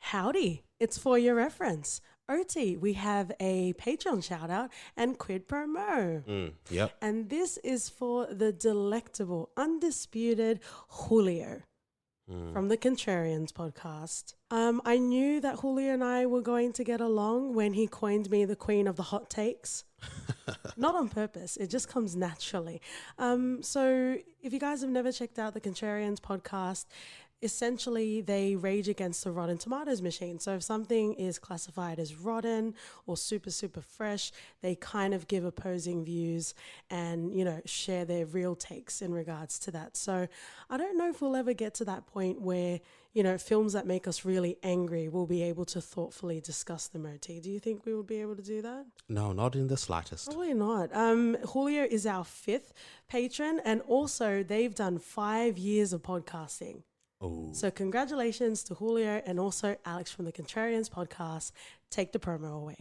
Howdy, it's for your reference. OT, we have a Patreon shout out and quid pro mo. Yep. And this is for the delectable, undisputed Julio from the Contrarians podcast. I knew that Julio and I were going to get along when he coined me the queen of the hot takes. Not on purpose, it just comes naturally. So if you guys have never checked out the Contrarians podcast, essentially they rage against the Rotten Tomatoes machine. So if something is classified as rotten or super, super fresh, they kind of give opposing views and, you know, share their real takes in regards to that. So I don't know if we'll ever get to that point where, you know, films that make us really angry will be able to thoughtfully discuss them, OT. Do you think we would be able to do that? No, not in the slightest. Probably not. Julio is our 5th patron, and also they've done 5 years of podcasting. Oh. So congratulations to Julio and also Alex from the Contrarians podcast. Take the promo away.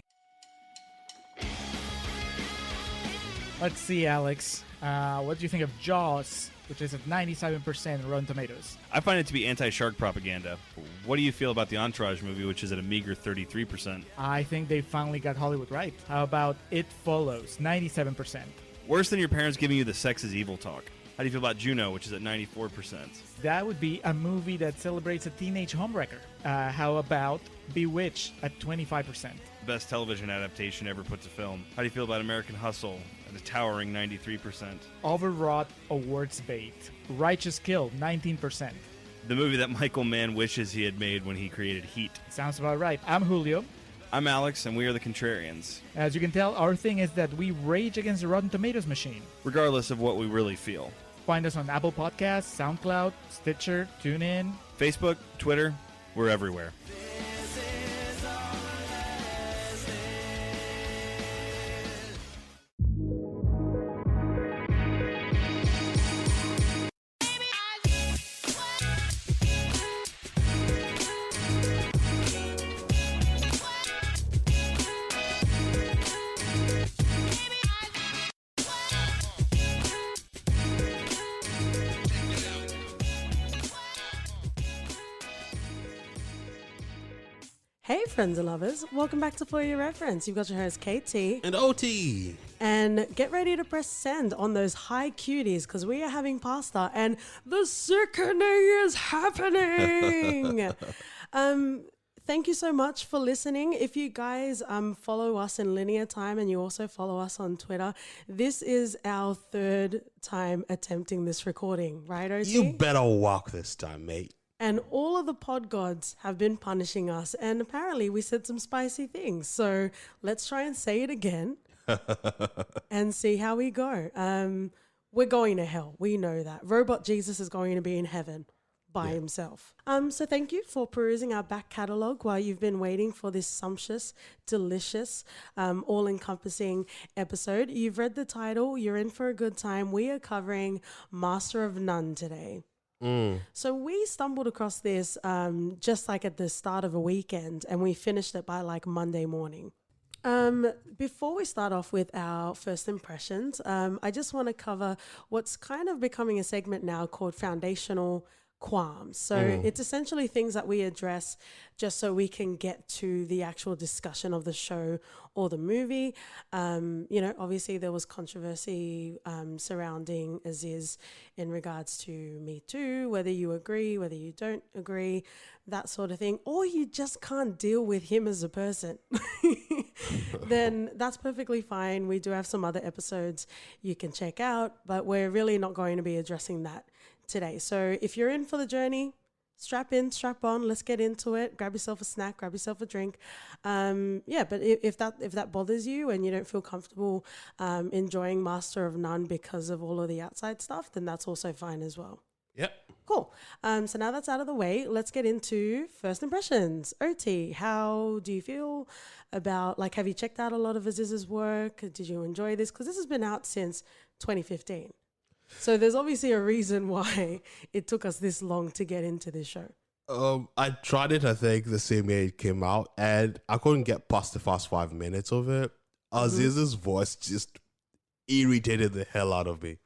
Let's see, Alex. What do you think of Jaws, which is at 97% Rotten Tomatoes? I find it to be anti-shark propaganda. What do you feel about the Entourage movie, which is at a meager 33%? I think they finally got Hollywood right. How about It Follows, 97%? Worse than your parents giving you the sex is evil talk. How do you feel about Juno, which is at 94%? That would be a movie that celebrates a teenage homewrecker. How about Bewitched at 25%? Best television adaptation ever put to film. How do you feel about American Hustle at a towering 93%? Overwrought awards bait. Righteous Kill, 19%. The movie that Michael Mann wishes he had made when he created Heat. Sounds about right. I'm Julio. I'm Alex, and we are the Contrarians. As you can tell, our thing is that we rage against the Rotten Tomatoes machine. Regardless of what we really feel. Find us on Apple Podcasts, SoundCloud, Stitcher, TuneIn. Facebook, Twitter, we're everywhere. Hey friends and lovers, welcome back to For Your Reference. You've got your host KT. And OT. And get ready to press send on those high cuties because we are having pasta and the sickening is happening. Thank you so much for listening. If you guys follow us in linear time and you also follow us on Twitter, this is our 3rd time attempting this recording, right, OT? You better walk this time, mate. And all of the pod gods have been punishing us. And apparently we said some spicy things. So let's try and say it again and see how we go. We're going to hell. We know that. Robot Jesus is going to be in heaven by himself. So thank you for perusing our back catalogue while you've been waiting for this sumptuous, delicious, all-encompassing episode. You've read the title. You're in for a good time. We are covering Master of None today. So we stumbled across this just like at the start of a weekend, and we finished it by like Monday morning. Before we start off with our first impressions, I just want to cover what's kind of becoming a segment now called Foundational Qualms. So it's essentially things that we address just so we can get to the actual discussion of the show or the movie. You know, obviously there was controversy surrounding Aziz in regards to Me Too, whether you agree, whether you don't agree, that sort of thing, or you just can't deal with him as a person. Then that's perfectly fine. We do have some other episodes you can check out, but we're really not going to be addressing that today. So if you're in for the journey, strap in, strap on, let's get into it. Grab yourself a snack, grab yourself a drink. But if that bothers you and you don't feel comfortable enjoying Master of None because of all of the outside stuff, then that's also fine as well. Yep. Cool. So now that's out of the way, let's get into first impressions. OT, how do you feel about, like, have you checked out a lot of Aziz's work? Did you enjoy this? Because this has been out since 2015. So there's obviously a reason why it took us this long to get into this show. I tried it, I think, the same year it came out, and I couldn't get past the first 5 minutes of it. Aziz's voice just irritated the hell out of me.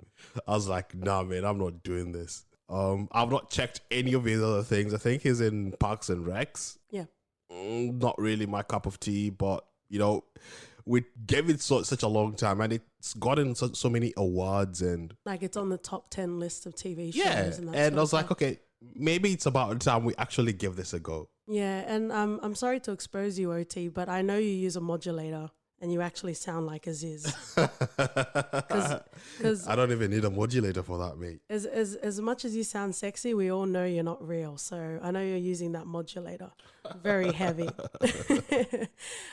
I was like, nah, man, I'm not doing this. I've not checked any of his other things. I think he's in Parks and Recs. Yeah. not really my cup of tea, but you know, we gave it such a long time, and it's gotten so many awards, and Like it's on the top 10 list of TV shows. yeah, And, that and sort I was of like, stuff. okay, maybe it's about time we actually give this a go. Yeah, and I'm sorry to expose you, OT, but I know you use a modulator and you actually sound like Aziz. Because I don't even need a modulator for that, mate. as much as you sound sexy, we all know you're not real. So I know you're using that modulator. Very heavy.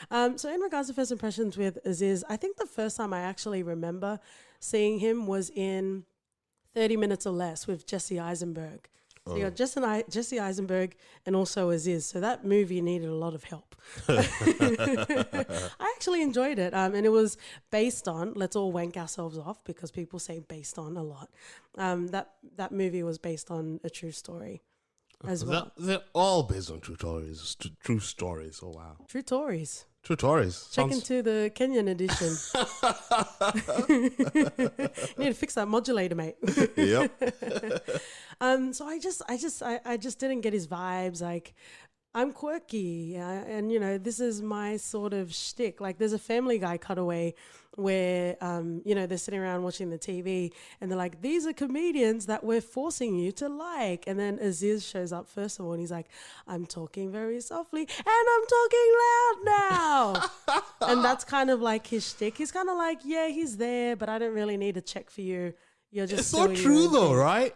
So in regards to first impressions with Aziz, I think the first time I actually remember seeing him was in 30 Minutes or Less with Jesse Eisenberg. So you got Jesse Eisenberg and also Aziz. So that movie needed a lot of help. I actually enjoyed it. And it was based on, let's all wank ourselves off because people say based on a lot. That movie was based on a true story as well. They're all based on true stories. True stories. Oh wow. True stories. True stories. Check into the Kenyan edition. You need to fix that modulator, mate. Yep. So I just didn't get his vibes. Like, I'm quirky, and you know, this is my sort of shtick. Like, there's a Family Guy cutaway where you know, they're sitting around watching the TV, and they're like, "These are comedians that we're forcing you to like." And then Aziz shows up first of all, and he's like, "I'm talking very softly, and I'm talking loud now." And that's kind of like his shtick. He's kind of like, "Yeah, he's there, but I don't really need to check for you. You're just It's so doing your true own though, thing." right?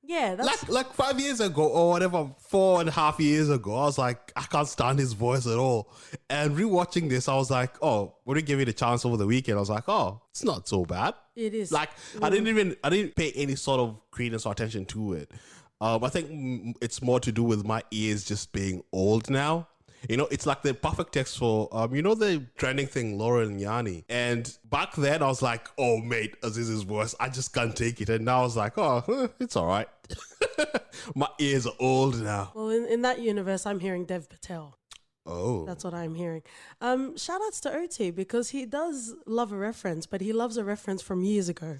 Yeah, that's Like 5 years ago or whatever, 4.5 years ago, I was like, I can't stand his voice at all. And rewatching this, I was like, oh, when we give it a chance over the weekend, I was like, oh, it's not so bad. it is. Like I didn't pay any sort of credence or attention to it. I think it's more to do with my ears just being old now. You know, it's like the perfect text for, you know, the trending thing, Laurel and Yanni. And back then I was like, oh, mate, Aziz's voice, I just can't take it. And now I was like, oh, it's all right. My ears are old now. Well, in that universe, I'm hearing Dev Patel. Oh. That's what I'm hearing. Shout outs to OT because he does love a reference, but he loves a reference from years ago.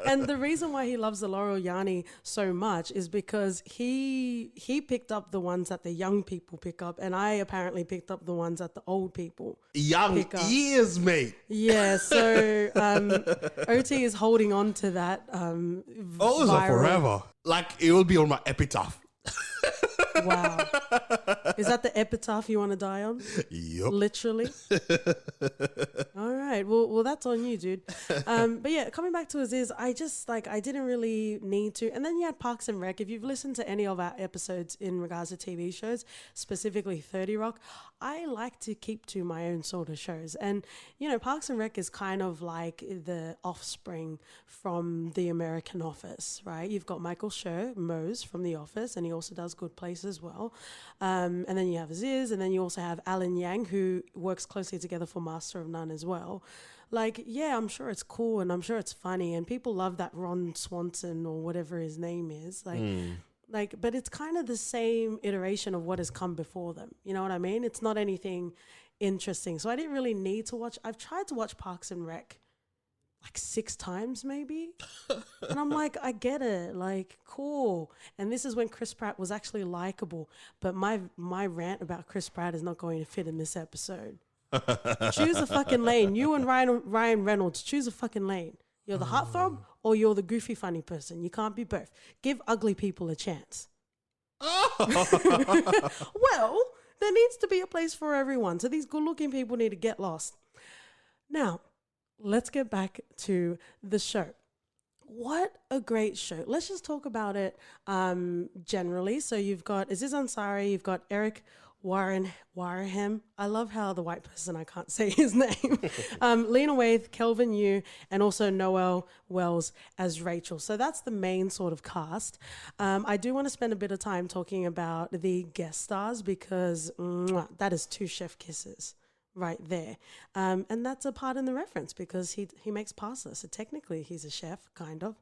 And the reason why he loves the Laurel Yanni so much is because he picked up the ones that the young people pick up, and I apparently picked up the ones that the old people Young pick up. ears, mate. Yeah, so OT is holding on to that. Those are viral- forever. Like, it will be on my epitaph. Wow. Is that the epitaph you want to die on? Yup. Literally. All right. Well, that's on you, dude. But yeah, coming back to Aziz, I didn't really need to. And then you had Parks and Rec. If you've listened to any of our episodes in regards to TV shows, specifically 30 Rock, I like to keep to my own sort of shows. And, you know, Parks and Rec is kind of like the offspring from The American Office, right? You've got Michael Schur, Mose from The Office, and he also does Good Place as well. And then you have Aziz, and then you also have Alan Yang, who works closely together for Master of None as well. Like, yeah, I'm sure it's cool and I'm sure it's funny, and people love that Ron Swanson or whatever his name is. Like, but it's kind of the same iteration of what has come before them. You know what I mean? It's not anything interesting. So I didn't really need to watch. I've tried to watch Parks and Rec like 6 times maybe. And I'm like, I get it. Like, cool. And this is when Chris Pratt was actually likable. But my rant about Chris Pratt is not going to fit in this episode. Choose a fucking lane. You and Ryan Reynolds, choose a fucking lane. You're the heartthrob or you're the goofy funny person. You can't be both. Give ugly people a chance. Well, there needs to be a place for everyone. So these good looking people need to get lost. Now, let's get back to the show. What a great show. Let's just talk about it generally. So you've got Aziz Ansari, you've got Eric Wareham. I love how the white person, I can't say his name. Lena Waithe, Kelvin Yu, and also Noelle Wells as Rachel. So that's the main sort of cast. I do want to spend a bit of time talking about the guest stars because that is 2 chef kisses right there. And that's a part in the reference because he makes pasta. So technically he's a chef, kind of.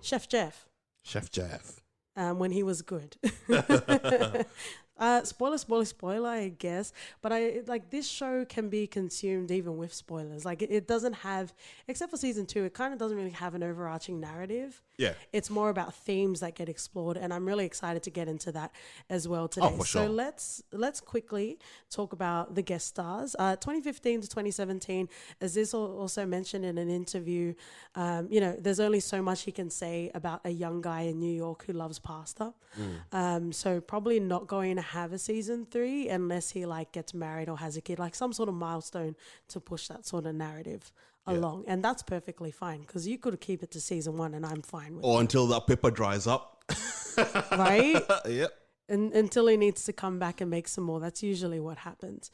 Chef Jeff. Chef Jeff. When he was good. Spoiler, I guess. But this show can be consumed even with spoilers. Like it doesn't have, except for season 2, it kind of doesn't really have an overarching narrative. Yeah. It's more about themes that get explored, and I'm really excited to get into that as well today. For so sure. let's quickly talk about the guest stars. 2015 to 2017, as this also mentioned in an interview, there's only so much he can say about a young guy in New York who loves pasta. So probably not going to have a season 3 unless he gets married or has a kid, like some sort of milestone to push that sort of narrative along. And that's perfectly fine, because you could keep it to season 1 and I'm fine with Or until that paper dries up. it. Right? Yep. And until he needs to come back and make some more. That's usually what happens.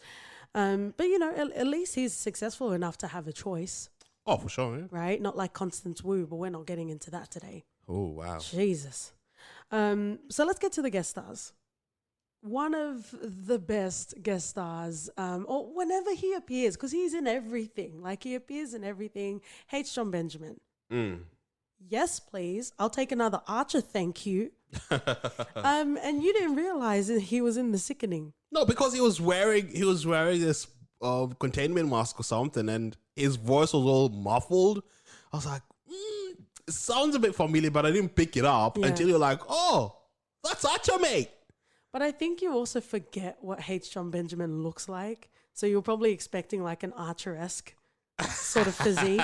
But, at least he's successful enough to have a choice. Oh, for sure, yeah. Right? Not like Constance Wu, but we're not getting into that today. Oh, wow. Jesus. So let's get to the guest stars. One of the best guest stars, or whenever he appears, because he's in everything. Like, he appears in everything. H. John Benjamin. Yes, please. I'll take another Archer, thank you. And you didn't realize that he was in The Sickening. No, because he was wearing this containment mask or something, and his voice was all muffled. I was like, it sounds a bit familiar, but I didn't pick it up until you're like, oh, that's Archer, mate. But I think you also forget what H. John Benjamin looks like. So you're probably expecting like an Archer-esque sort of physique.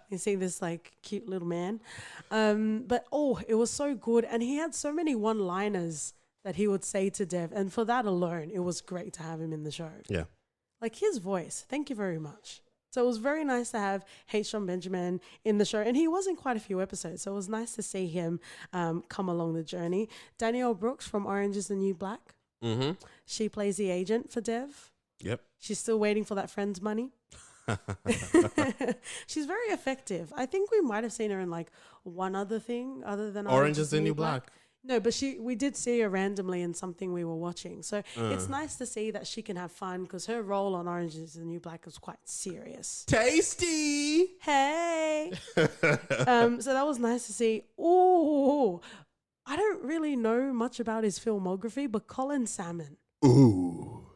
You see this cute little man. But it was so good. And he had so many one-liners that he would say to Dev. And for that alone, it was great to have him in the show. Yeah. Like his voice. Thank you very much. So it was very nice to have H. John Benjamin in the show. And he was in quite a few episodes. So it was nice to see him come along the journey. Danielle Brooks from Orange is the New Black. Mm-hmm. She plays the agent for Dev. Yep. She's still waiting for that friend's money. She's very effective. I think we might have seen her in one other thing other than Orange is the New Black. No, but we did see her randomly in something we were watching. So it's nice to see that she can have fun, because her role on Orange is the New Black was quite serious. Tasty. Hey. So that was nice to see. Oh, I don't really know much about his filmography, but Colin Salmon. Ooh.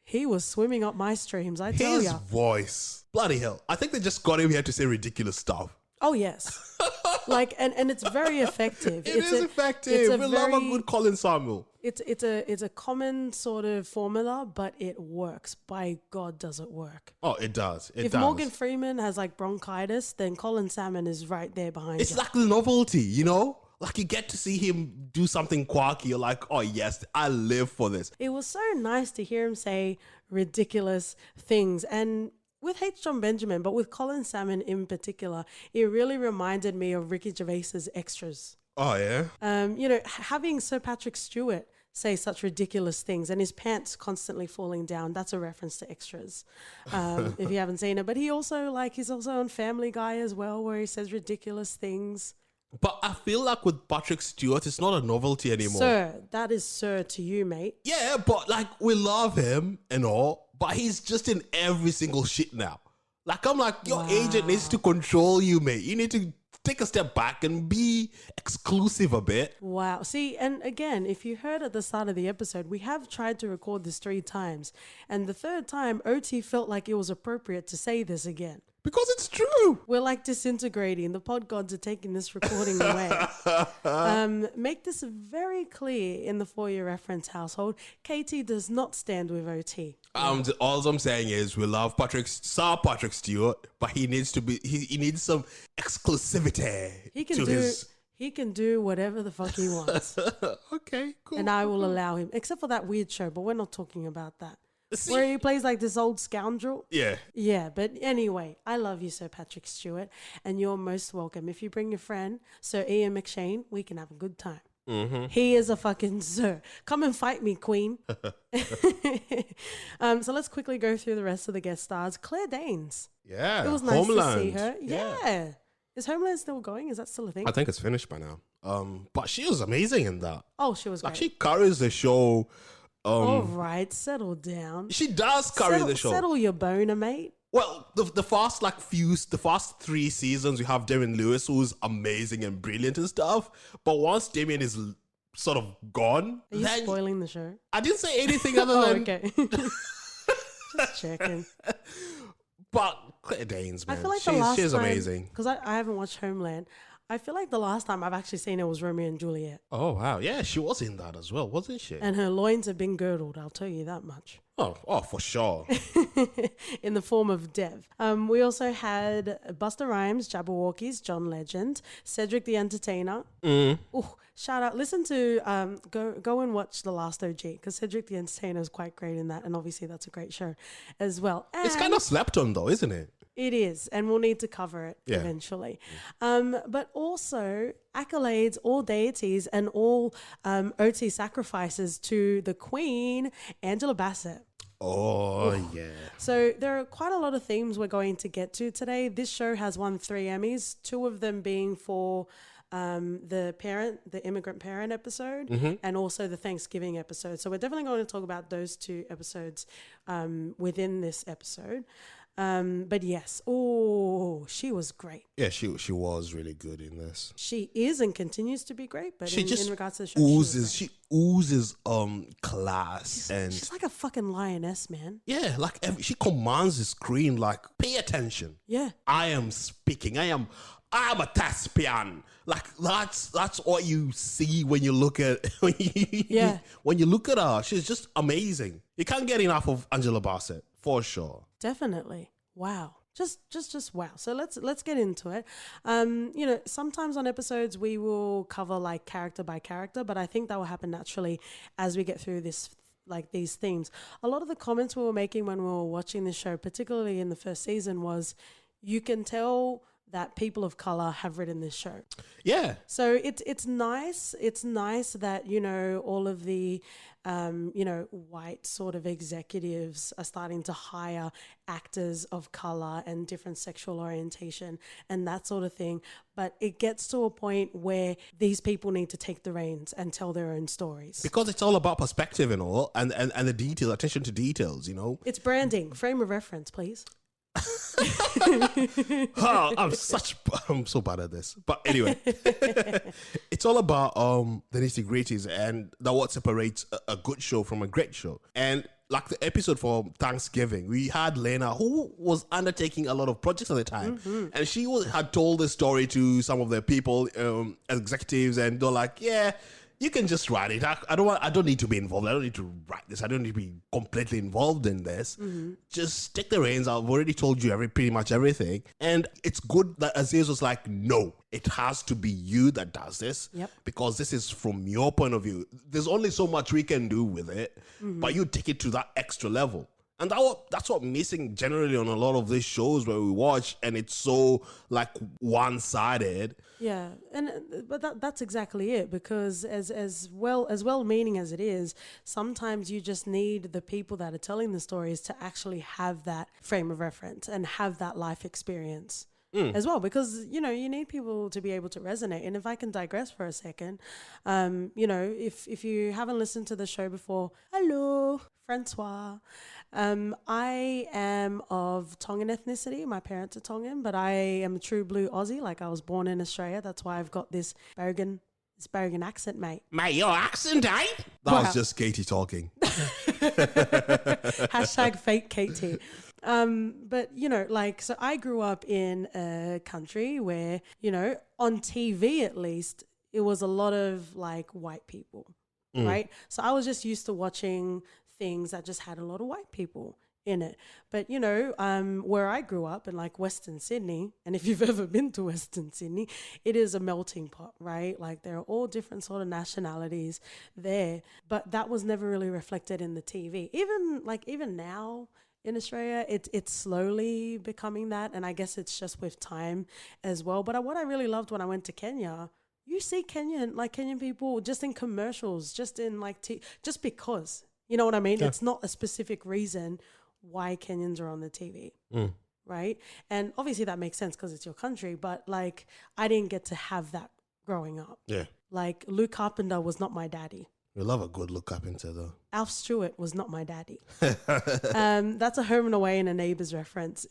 He was swimming up my streams, I tell His ya. voice. Bloody hell. I think they just got him here to say ridiculous stuff. Oh, yes. And it's very effective. It's effective. We love a good Colin Samuel. It's a common sort of formula, but it works. By God, does it work. Oh, it does. If Morgan Freeman has bronchitis, then Colin Salmon is right there behind It's him. like the novelty, you know? Like you get to see him do something quirky. You're like, oh yes, I live for this. It was so nice to hear him say ridiculous things. And with H. John Benjamin, but with Colin Salmon in particular, it really reminded me of Ricky Gervais's Extras. Oh yeah? Having Sir Patrick Stewart say such ridiculous things and his pants constantly falling down, that's a reference to Extras, if you haven't seen it. But he's also on Family Guy as well, where he says ridiculous things. But I feel like with Patrick Stewart, it's not a novelty anymore. Sir, that is sir to you, mate. Yeah, but we love him and all, but he's just in every single shit now. I'm like, your agent needs to control you, mate. You need to take a step back and be exclusive a bit. Wow. See, and again, if you heard at the start of the episode, we have tried to record this 3 times. And the 3rd time, OT felt like it was appropriate to say this again. Because it's true. We're disintegrating. The pod gods are taking this recording away. Make this very clear in the For Your Reference household. KT does not stand with OT. All I'm saying is we love Sir Patrick Stewart, but he needs to be. He needs some exclusivity. He can do whatever the fuck he wants. Okay, cool. And I will allow him, except for that weird show, but we're not talking about that. See? Where he plays this old scoundrel. Yeah. Yeah, but anyway, I love you, Sir Patrick Stewart, and you're most welcome. If you bring your friend, Sir Ian McShane, we can have a good time. Mm-hmm. He is a fucking sir. Come and fight me, queen. So let's quickly go through the rest of the guest stars. Claire Danes. Yeah. It was nice Homeland. to see her. Yeah. Is Homeland still going? Is that still a thing? I think it's finished by now. But she was amazing in that. Oh, she was great. She carries the show. All right, settle down. She does carry the show. Settle your boner, mate. Well, the first 3 seasons, you have Damian Lewis, who's amazing and brilliant and stuff. But once Damian is sort of gone. Are you then spoiling the show? I didn't say anything other Oh, than. okay. Just checking. But Claire Danes, man, I feel like the last she's time, amazing. because I haven't watched Homeland. I feel like the last time I've actually seen it was Romeo and Juliet. Oh wow, yeah, she was in that as well, wasn't she? And her loins have been girdled, I'll tell you that much. Oh, for sure. In the form of Dev. We also had Busta Rhymes, Jabberwockies, John Legend, Cedric the Entertainer. Ooh, shout out. Listen to, go and watch The Last OG, because Cedric the Entertainer is quite great in that. And obviously that's a great show as well. It's kind of slept on though, isn't it? It is, and we'll need to cover it Yeah. eventually. But also accolades, all deities, and all OT sacrifices to the Queen, Angela Bassett. Oh yeah. So there are quite a lot of themes we're going to get to today. This show has won 3 Emmys, 2 of them being for the immigrant parent episode, and also the Thanksgiving episode. So we're definitely going to talk about those 2 episodes within this episode. But yes, she was great. Yeah, she was really good in this. She is and continues to be great. But She in just regards to the show, She oozes class and she's like a fucking lioness, man. yeah, like she commands the screen. Like, pay attention. Yeah. I am speaking. I am a thespian. Like that's what you see when you look at Yeah. when you look at her. She's just amazing. You can't get enough of Angela Bassett for sure. Definitely. Wow. Just wow. So let's get into it. Sometimes on episodes we will cover like character by character, but I think that will happen naturally as we get through this, like these themes. A lot of the comments we were making when we were watching this show, particularly in the first season, was you can tell that people of color have written this show. Yeah. So it's nice. It's nice that, all of the, white sort of executives are starting to hire actors of color and different sexual orientation and that sort of thing. But it gets to a point where these people need to take the reins and tell their own stories. Because it's all about perspective and all, and the detail, attention to details, It's branding, frame of reference, please. I'm so bad at this. But anyway, it's all about the nitty gritties and that what separates a good show from a great show. And like the episode for Thanksgiving, we had Lena, who was undertaking a lot of projects at the time, and she had told the story to some of the people, executives, and they're like, yeah, you can just write it. I don't need to be involved. I don't need to write this. I don't need to be completely involved in this. Just take the reins. I've already told you pretty much everything. And it's good that Aziz was like, no, it has to be you that does this. Yep. Because this is from your point of view. There's only so much we can do with it, but you take it to that extra level. And that's what missing generally on a lot of these shows where we watch, and it's so like one-sided. Yeah, but that's exactly it, because as well meaning as it is, sometimes you just need the people that are telling the stories to actually have that frame of reference and have that life experience as well, because you need people to be able to resonate. And if I can digress for a second, if you haven't listened to the show before, hello, Francois. I am of Tongan ethnicity. My parents are Tongan, but I am a true blue Aussie. Like, I was born in Australia. That's why I've got this Berrigan accent, mate. Mate, your accent, eh? That was just Katie talking. Hashtag fake KT. But, so I grew up in a country where, on TV at least, it was a lot of like white people, right? So I was just used to watching things that just had a lot of white people in it. But, where I grew up in like Western Sydney, and if you've ever been to Western Sydney, it is a melting pot, right? Like there are all different sort of nationalities there, but that was never really reflected in the TV. Even now in Australia, it's slowly becoming that. And I guess it's just with time as well. But what I really loved when I went to Kenya, you see Kenyan people just in commercials, just in like, just because. You know what I mean? Yeah. It's not a specific reason why Kenyans are on the TV, right? And obviously that makes sense because it's your country, but like I didn't get to have that growing up. Yeah. Like Luke Carpenter was not my daddy. We love a good Luke Carpenter though. Alf Stewart was not my daddy. That's a Home and Away and a Neighbours reference.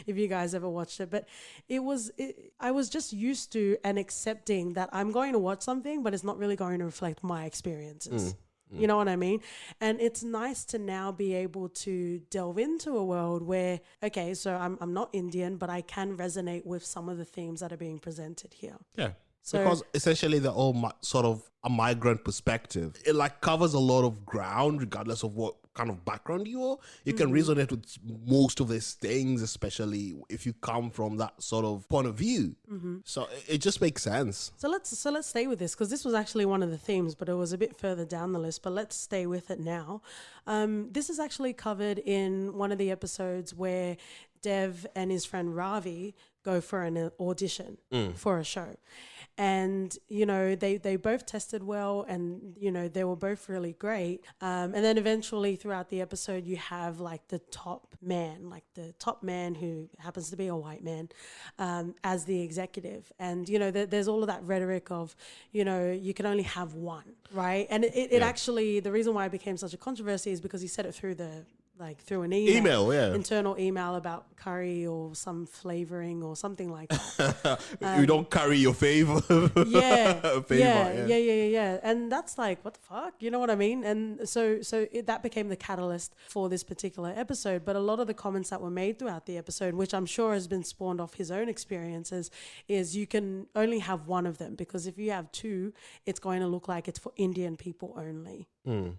if you guys ever watched it. But I was just used to and accepting that I'm going to watch something, but it's not really going to reflect my experiences. You know what I mean? And it's nice to now be able to delve into a world where, okay, so I'm not Indian, but I can resonate with some of the themes that are being presented here. Yeah. So, Because essentially they're all sort of a migrant perspective. It like covers a lot of ground regardless of what kind of background you are. You can resonate with most of these things, especially if you come from that sort of point of view. So it just makes sense. So let's stay with this, because this was actually one of the themes, but it was a bit further down the list. But let's stay with it now. This is actually covered in one of the episodes where Dev and his friend Ravi go for an audition for a show. And, you know, they both tested well, and, you know, they were both really great. And then eventually throughout the episode, you have like the top man who happens to be a white man as the executive. And, you know, there's all of that rhetoric of, you know, you can only have one, right? And it actually, the reason why it became such a controversy is because he said it through an email, internal email about curry or some flavoring or something like that. You don't curry your favor. Yeah. And that's like, what the fuck? You know what I mean? And so that became the catalyst for this particular episode. But a lot of the comments that were made throughout the episode, which I'm sure has been spawned off his own experiences, is you can only have one of them, because if you have two, it's going to look like it's for Indian people only.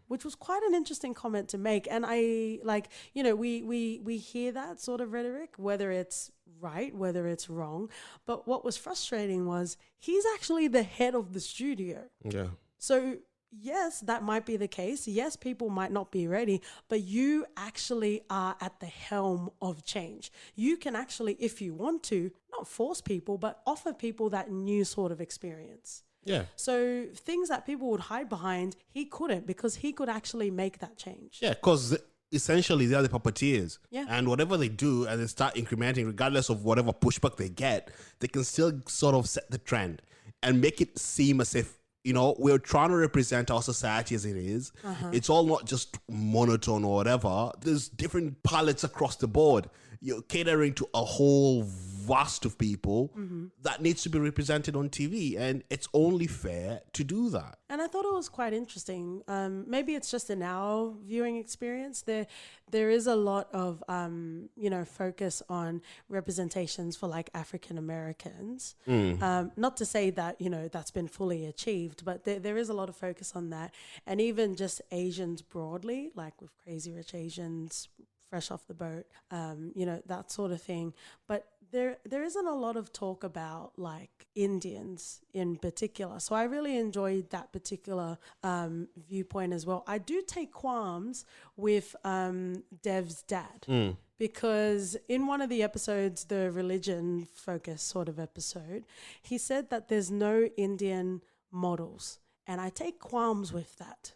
Which was quite an interesting comment to make. And I like, you know, we hear that sort of rhetoric, whether it's right, whether it's wrong. But what was frustrating was he's actually the head of the studio. Yeah. So yes, that might be the case. Yes, people might not be ready, but you actually are at the helm of change. You can actually, if you want to, not force people, but offer people that new sort of experience. Yeah. So things that people would hide behind, he couldn't, because he could actually make that change. Yeah, because essentially they are the puppeteers. Yeah. And whatever they do and they start incrementing, regardless of whatever pushback they get, they can still sort of set the trend and make it seem as if, you know, we're trying to represent our society as it is. It's all not just monotone or whatever. There's different palettes across the board. You're catering to a whole vast of people that needs to be represented on TV, and it's only fair to do that. And I thought it was quite interesting. Maybe it's just in our viewing experience. There is a lot of you know, focus on representations for like African Americans. Not to say that, you know, that's been fully achieved, but there is a lot of focus on that, and even just Asians broadly, like with Crazy Rich Asians, Fresh Off the Boat, you know, that sort of thing. But there isn't a lot of talk about like Indians in particular. So I really enjoyed that particular viewpoint as well. I do take qualms with Dev's dad. Because in one of the episodes, the religion focus sort of episode, he said that there's no Indian models. And I take qualms with that.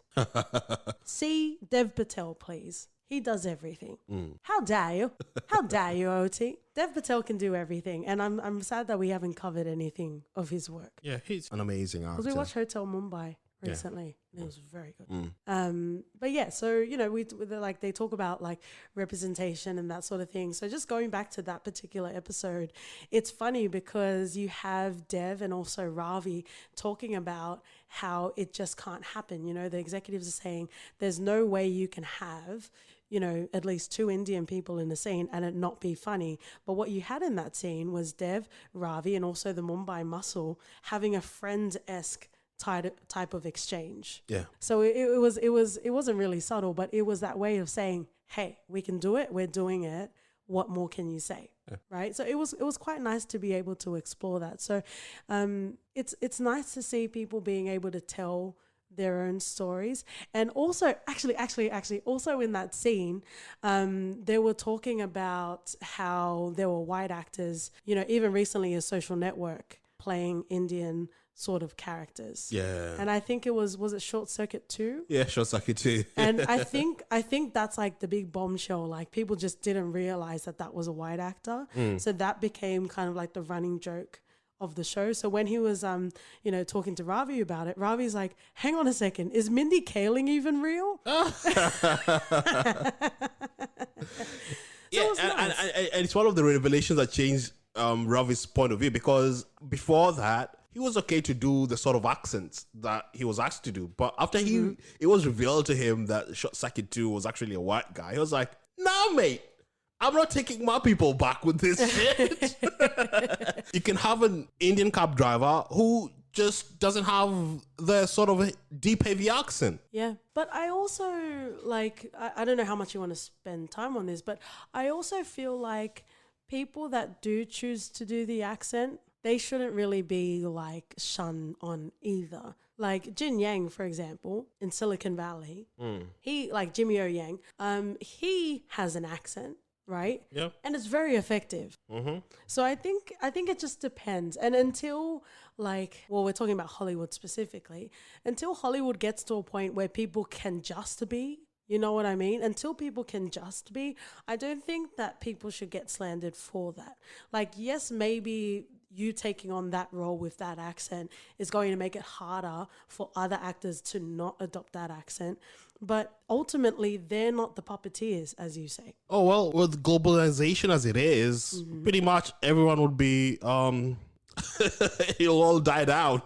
See Dev Patel, please. He does everything. How dare you? How dare you, OT? Dev Patel can do everything. And I'm sad that we haven't covered anything of his work. Yeah, he's an amazing actor. Because we watched Hotel Mumbai recently. And it was very good. But yeah, so, you know, they talk about like representation and that sort of thing. So just going back to that particular episode, it's funny because you have Dev and also Ravi talking about how it just can't happen. You know, the executives are saying there's no way you can have, you know, at least two Indian people in the scene and it not be funny. But what you had in that scene was Dev, Ravi, and also the Mumbai muscle having a friend-esque type of exchange. Yeah. So it wasn't really subtle, but it was that way of saying, hey, we can do it. We're doing it. What more can you say? Yeah. Right. So it was quite nice to be able to explore that. So it's nice to see people being able to tell their own stories. And also actually also in that scene, they were talking about how there were white actors, you know, even recently a Social Network playing Indian sort of characters. Yeah. And I think it was it Short Circuit 2? Yeah, Short Circuit 2. And I think that's like the big bombshell. Like people just didn't realize that was a white actor. So that became kind of like the running joke of the show. So when he was, you know, talking to Ravi about it, Ravi's like, hang on a second, is Mindy Kaling even real? So it Yeah, was nice. and it's one of the revelations that changed Ravi's point of view, because before that he was okay to do the sort of accents that he was asked to do, but after it was revealed to him that Short Circuit 2 was actually a white guy, he was like, "Nah, mate, I'm not taking my people back with this shit." You can have an Indian cab driver who just doesn't have the sort of deep, heavy accent. Yeah, but I also like, I don't know how much you want to spend time on this, but I also feel like people that do choose to do the accent, they shouldn't really be like shunned on either. Like Jin Yang, for example, in Silicon Valley, he, like Jimmy O Yang, he has an accent, right? Yeah. And it's very effective. So I think it just depends. And until, like, well, we're talking about Hollywood specifically, until Hollywood gets to a point where people can just be, you know what I mean? Until people can just be, I don't think that people should get slandered for that. Like, yes, maybe you taking on that role with that accent is going to make it harder for other actors to not adopt that accent. But ultimately, they're not the puppeteers, as you say. Oh, well, with globalization as it is, pretty much everyone would be, it'll all die down.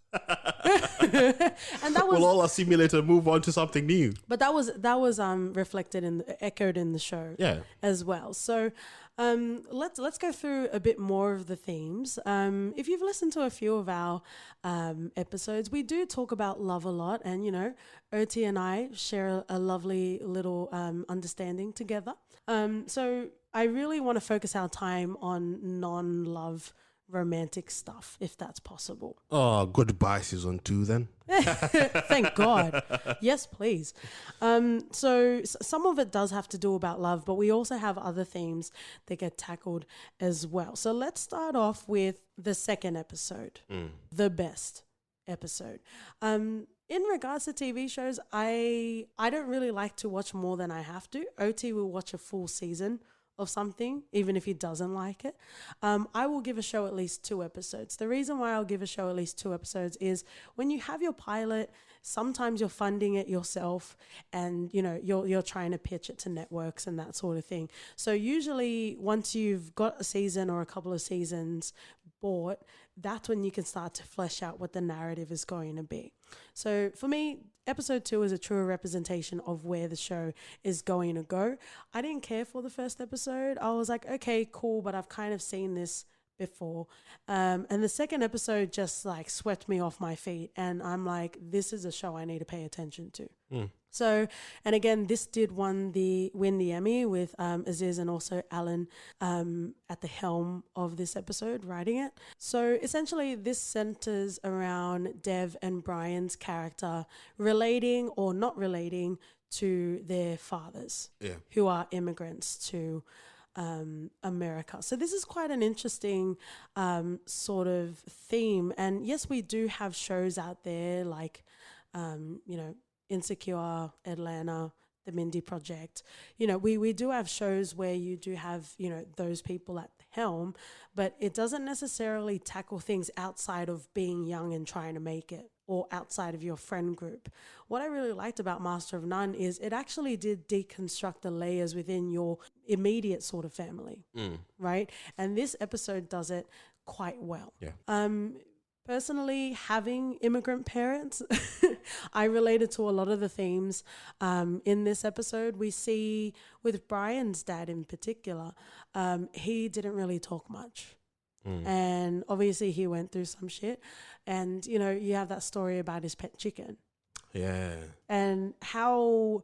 And that We'll was, all assimilate and move on to something new. but that was reflected in echoed in the show, Yeah. as well. So let's go through a bit more of the themes. If you've listened to a few of our episodes, we do talk about love a lot, and you know, OT and I share a lovely little understanding together. So I really want to focus our time on non-love romantic stuff, if that's possible. Oh, goodbye, season 2 then. Thank God. Yes, please. So some of it does have to do about love, but we also have other themes that get tackled as well. So let's start off with the second episode, the best episode. In regards to TV shows, I don't really like to watch more than I have to. OT will watch a full season of something, even if he doesn't like it. I will give a show at least 2 episodes. The reason why I'll give a show at least 2 episodes is when you have your pilot, sometimes you're funding it yourself, and you know you're trying to pitch it to networks and that sort of thing. So usually once you've got a season or a couple of seasons bought, that's when you can start to flesh out what the narrative is going to be. So for me, episode 2 is a truer representation of where the show is going to go. I didn't care for the first episode. I was like, okay, cool, but I've kind of seen this before. And the second episode just like swept me off my feet. And I'm like, this is a show I need to pay attention to. So, and again, this did win the Emmy with Aziz and also Alan at the helm of this episode, writing it. So essentially, this centers around Dev and Brian's character relating or not relating to their fathers, who are immigrants to America. So this is quite an interesting sort of theme. And yes, we do have shows out there like, you know, Insecure, Atlanta, The Mindy Project. You know, we do have shows where you do have, you know, those people at the helm, but it doesn't necessarily tackle things outside of being young and trying to make it, or outside of your friend group. What I really liked about Master of None is it actually did deconstruct the layers within your immediate sort of family, right? And this episode does it quite well. Yeah. Personally, having immigrant parents, I related to a lot of the themes in this episode. We see with Brian's dad in particular, he didn't really talk much. And obviously he went through some shit. And, you know, you have that story about his pet chicken. Yeah. And how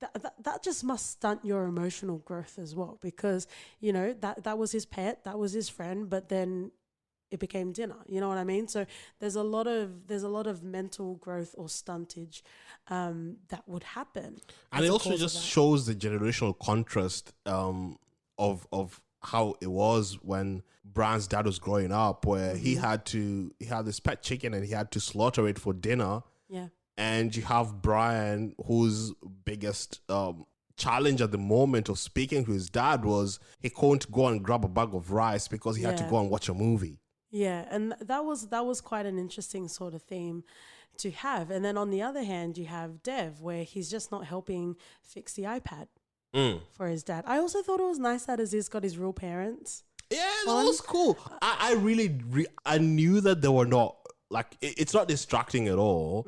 that just must stunt your emotional growth as well. Because, you know, that was his pet, that was his friend, but then it became dinner. You know what I mean? So there's a lot of mental growth or stuntage that would happen. And it also just shows the generational contrast of how it was when Brian's dad was growing up, where he had this pet chicken and he had to slaughter it for dinner. Yeah. And you have Brian, whose biggest challenge at the moment of speaking to his dad was he couldn't go and grab a bag of rice because he had to go and watch a movie. Yeah, and that was quite an interesting sort of theme to have. And then on the other hand, you have Dev, where he's just not helping fix the iPad. for his dad. I also thought it was nice that Aziz got his real parents. Yeah, that was cool. I really, I knew that they were not, like, it's not distracting at all.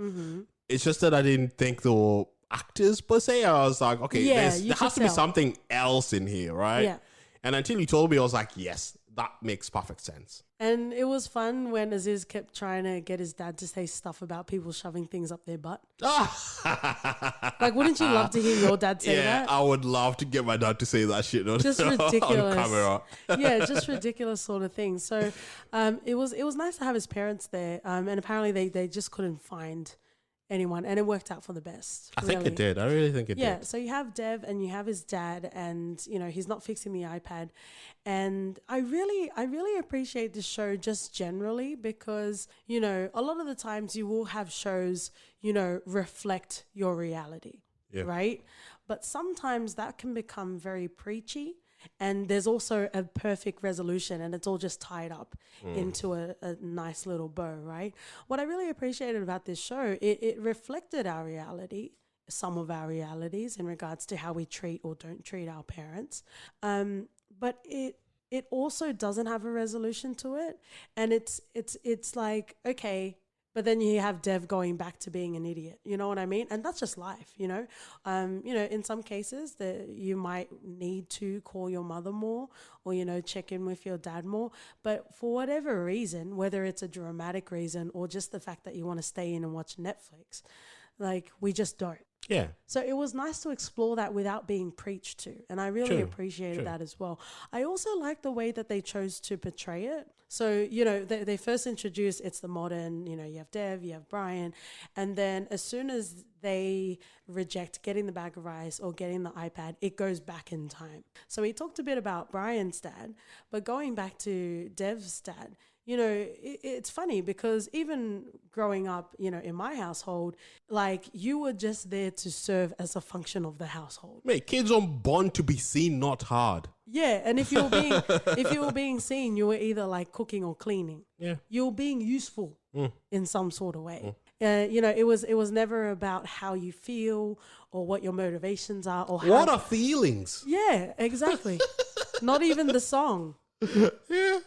It's just that I didn't think they were actors per se. I was like, okay, Yeah, there has to be something else in here, right? Yeah. And until you told me, I was like, yes, that makes perfect sense. And it was fun when Aziz kept trying to get his dad to say stuff about people shoving things up their butt. Like, wouldn't you love to hear your dad say that? I would love to get my dad to say that shit on, Just on ridiculous. camera. Yeah, just ridiculous sort of thing. So it was nice to have his parents there. And apparently they just couldn't find anyone, and it worked out for the best. I think it did. I really think it Yeah, did. so you have Dev and you have his dad, and he's not fixing the iPad. And I really appreciate this show just generally because, a lot of the times you will have shows, reflect your reality, right? But sometimes that can become very preachy. And there's also a perfect resolution, and it's all just tied up into a nice little bow, right? What I really appreciated about this show, it reflected our reality, some of our realities in regards to how we treat or don't treat our parents. But it also doesn't have a resolution to it. And it's like, okay, but then you have Dev going back to being an idiot. You know what I mean? And that's just life, in some cases that you might need to call your mother more or, check in with your dad more. But for whatever reason, whether it's a dramatic reason or just the fact that you want to stay in and watch Netflix, like we just don't. Yeah. So it was nice to explore that without being preached to. And I really appreciated that as well. I also like the way that they chose to portray it. So, they first introduced it's the modern, you have Dev, you have Brian. And then as soon as they reject getting the bag of rice or getting the iPad, it goes back in time. So we talked a bit about Brian's dad, but going back to Dev's dad, it's funny because even growing up, in my household, like you were just there to serve as a function of the household. Mate, kids are born to be seen, not hard. Yeah, and if you were being seen, you were either like cooking or cleaning. Yeah, you were being useful in some sort of way. It was never about how you feel or what your motivations are or what are feelings? Yeah, exactly. Not even the song. Yeah.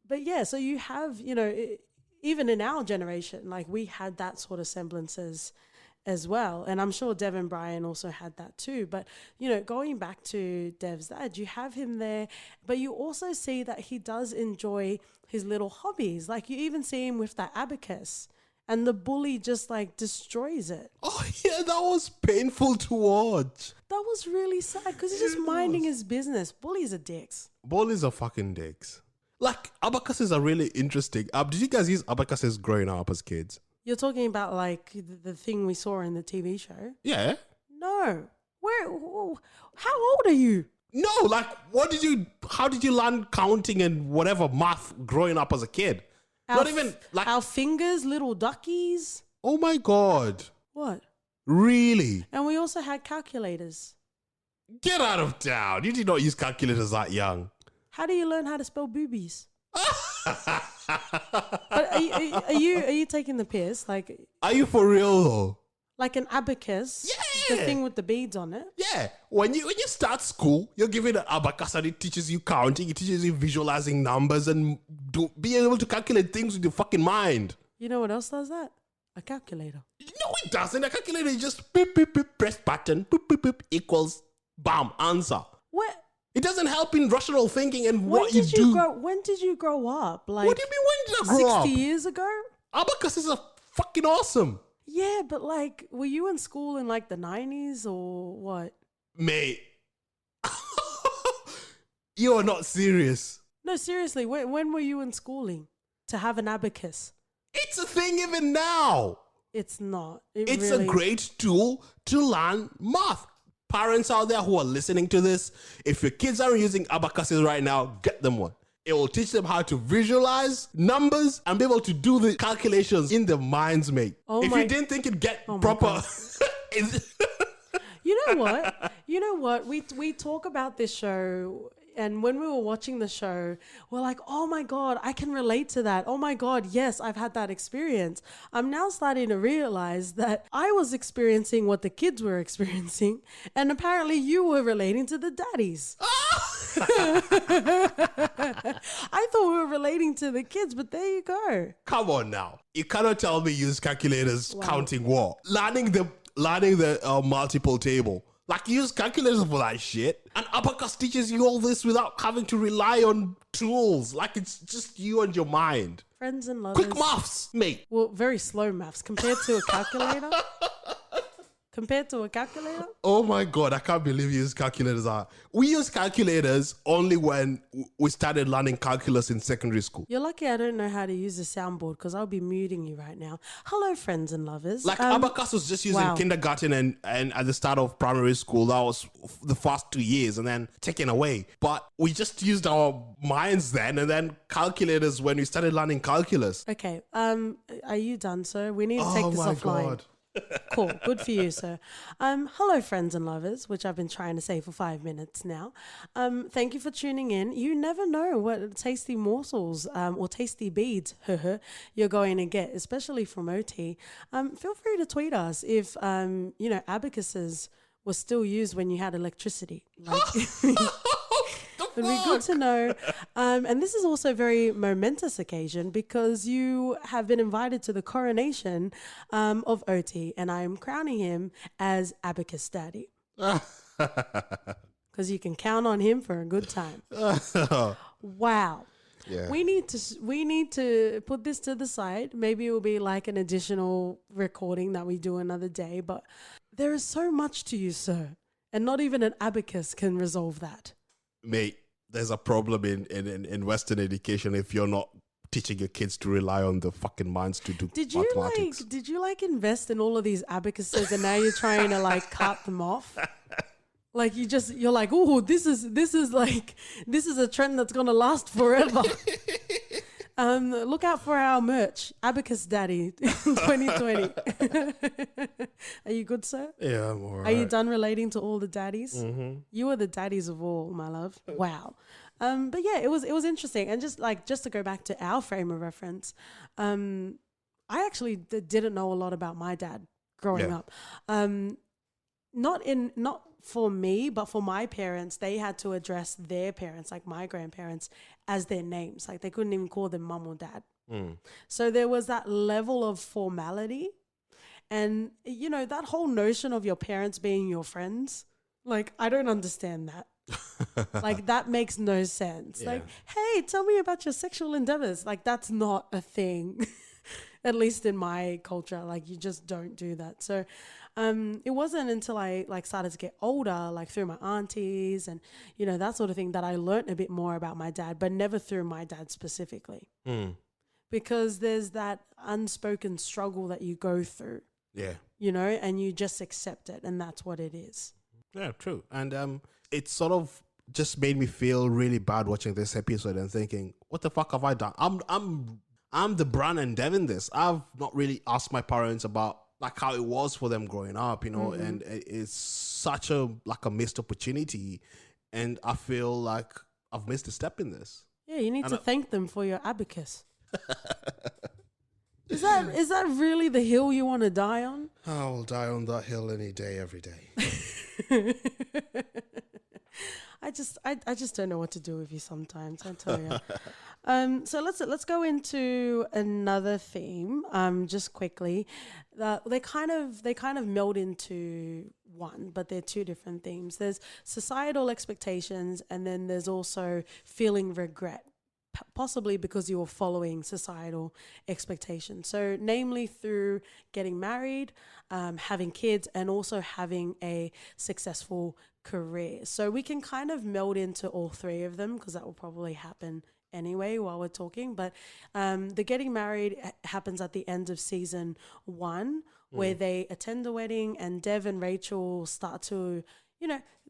But yeah, so you have, even in our generation, like we had that sort of semblances as well. And I'm sure Dev and Brian also had that too. But, going back to Dev's dad, you have him there, but you also see that he does enjoy his little hobbies. Like you even see him with that abacus and the bully just like destroys it. Oh yeah, that was painful to watch. That was really sad because he's just minding his business. Bullies are dicks. Bullies are fucking dicks. Like, abacuses are really interesting. Did you guys use abacuses growing up as kids? You're talking about like the thing we saw in the TV show? Yeah. No. How old are you? No, like, how did you learn counting and whatever math growing up as a kid? Not even, like... Our fingers, little duckies. Oh my God. What? Really? And we also had calculators. Get out of town. You did not use calculators that young. How do you learn how to spell boobies? But are you taking the piss? Like, are you for real though? Like an abacus, yeah, the thing with the beads on it. Yeah, when you start school, you're given an abacus and it teaches you counting, it teaches you visualizing numbers and being able to calculate things with your fucking mind. You know what else does that? A calculator. No, it doesn't. A calculator is just beep, beep, beep, press button, beep, beep, beep, equals, bam, answer. What? It doesn't help in rational thinking and what you do. When did you grow up? Like, what do you mean when did I grow up? 60 years ago? Abacuses are fucking awesome. Yeah, but like, were you in school in like the 90s or what? Mate, you are not serious. No, seriously, when were you in schooling to have an abacus? It's a thing even now. It's not. It's a great tool to learn math. Parents out there who are listening to this, if your kids aren't using abacuses right now, get them one. It will teach them how to visualize numbers and be able to do the calculations in their minds, mate. If you didn't think it'd get proper... You know what? We talk about this show And when we were watching the show, we're like, oh my God, I can relate to that. Oh my God, yes, I've had that experience. I'm now starting to realize that I was experiencing what the kids were experiencing, and apparently you were relating to the daddies. I thought we were relating to the kids, but there you go. Come on now. You cannot tell me use calculators counting what? Learning the multiple table. Like, you use calculators for that shit. And Abacus teaches you all this without having to rely on tools. Like, it's just you and your mind. Friends and lovers. Quick maths, mate. Well, very slow maths compared to a calculator. Compared to a calculator? Oh my God, I can't believe you use calculators. We use calculators only when we started learning calculus in secondary school. You're lucky I don't know how to use a soundboard, because I'll be muting you right now. Hello, friends and lovers. Like, Abacus was just using kindergarten and at the start of primary school. That was the first 2 years and then taken away. But we just used our minds then, and then calculators when we started learning calculus. Okay, are you done, sir? We need to take this offline. God. Cool. Good for you, sir. Hello, friends and lovers, which I've been trying to say for 5 minutes now. Thank you for tuning in. You never know what tasty morsels or tasty beads you're going to get, especially from OT. Feel free to tweet us if, abacuses were still used when you had electricity. It'd be good to know. And this is also a very momentous occasion because you have been invited to the coronation of OT, and I'm crowning him as Abacus Daddy. Because you can count on him for a good time. Wow. Yeah. We need to put this to the side. Maybe it will be like an additional recording that we do another day. But there is so much to you, sir. And not even an abacus can resolve that. Mate, there's a problem in Western education if you're not teaching your kids to rely on the fucking minds to do mathematics. Did you invest in all of these abacuses and now you're trying to cut them off? Like you're like, oh, this is a trend that's gonna last forever. Look out for our merch, Abacus Daddy 2020. Are you good, sir? Yeah, I'm all right. Are you done relating to all the daddies? Mm-hmm. You are the daddies of all, my love. Wow. But yeah, it was interesting. And just to go back to our frame of reference, I actually didn't know a lot about my dad growing up. Not for me, but for my parents, they had to address their parents, like my grandparents, as their names. Like, they couldn't even call them mum or dad. So there was that level of formality. And, that whole notion of your parents being your friends, I don't understand that. That makes no sense. Yeah. Hey, tell me about your sexual endeavors. That's not a thing. At least in my culture, you just don't do that. So it wasn't until I started to get older, through my aunties and, that sort of thing, that I learned a bit more about my dad, but never through my dad specifically. Because there's that unspoken struggle that you go through. Yeah. And you just accept it, and that's what it is. Yeah, true. And it sort of just made me feel really bad watching this episode and thinking, what the fuck have I done? I'm the Bran and Devin this. I've not really asked my parents about how it was for them growing up, and it's such a missed opportunity, and I feel like I've missed a step in this. Yeah, you need to thank them for your abacus. Is that really the hill you want to die on? I will die on that hill any day, every day. I just don't know what to do with you sometimes, I tell you. So let's go into another theme. Just quickly, they kind of meld into one, but they're two different themes. There's societal expectations, and then there's also feeling regret, possibly because you were following societal expectations. So namely through getting married, having kids, and also having a successful career. So we can kind of meld into all three of them, because that will probably happen anyway while we're talking. But the getting married happens at the end of season 1, where they attend a wedding, and Dev and Rachel start to,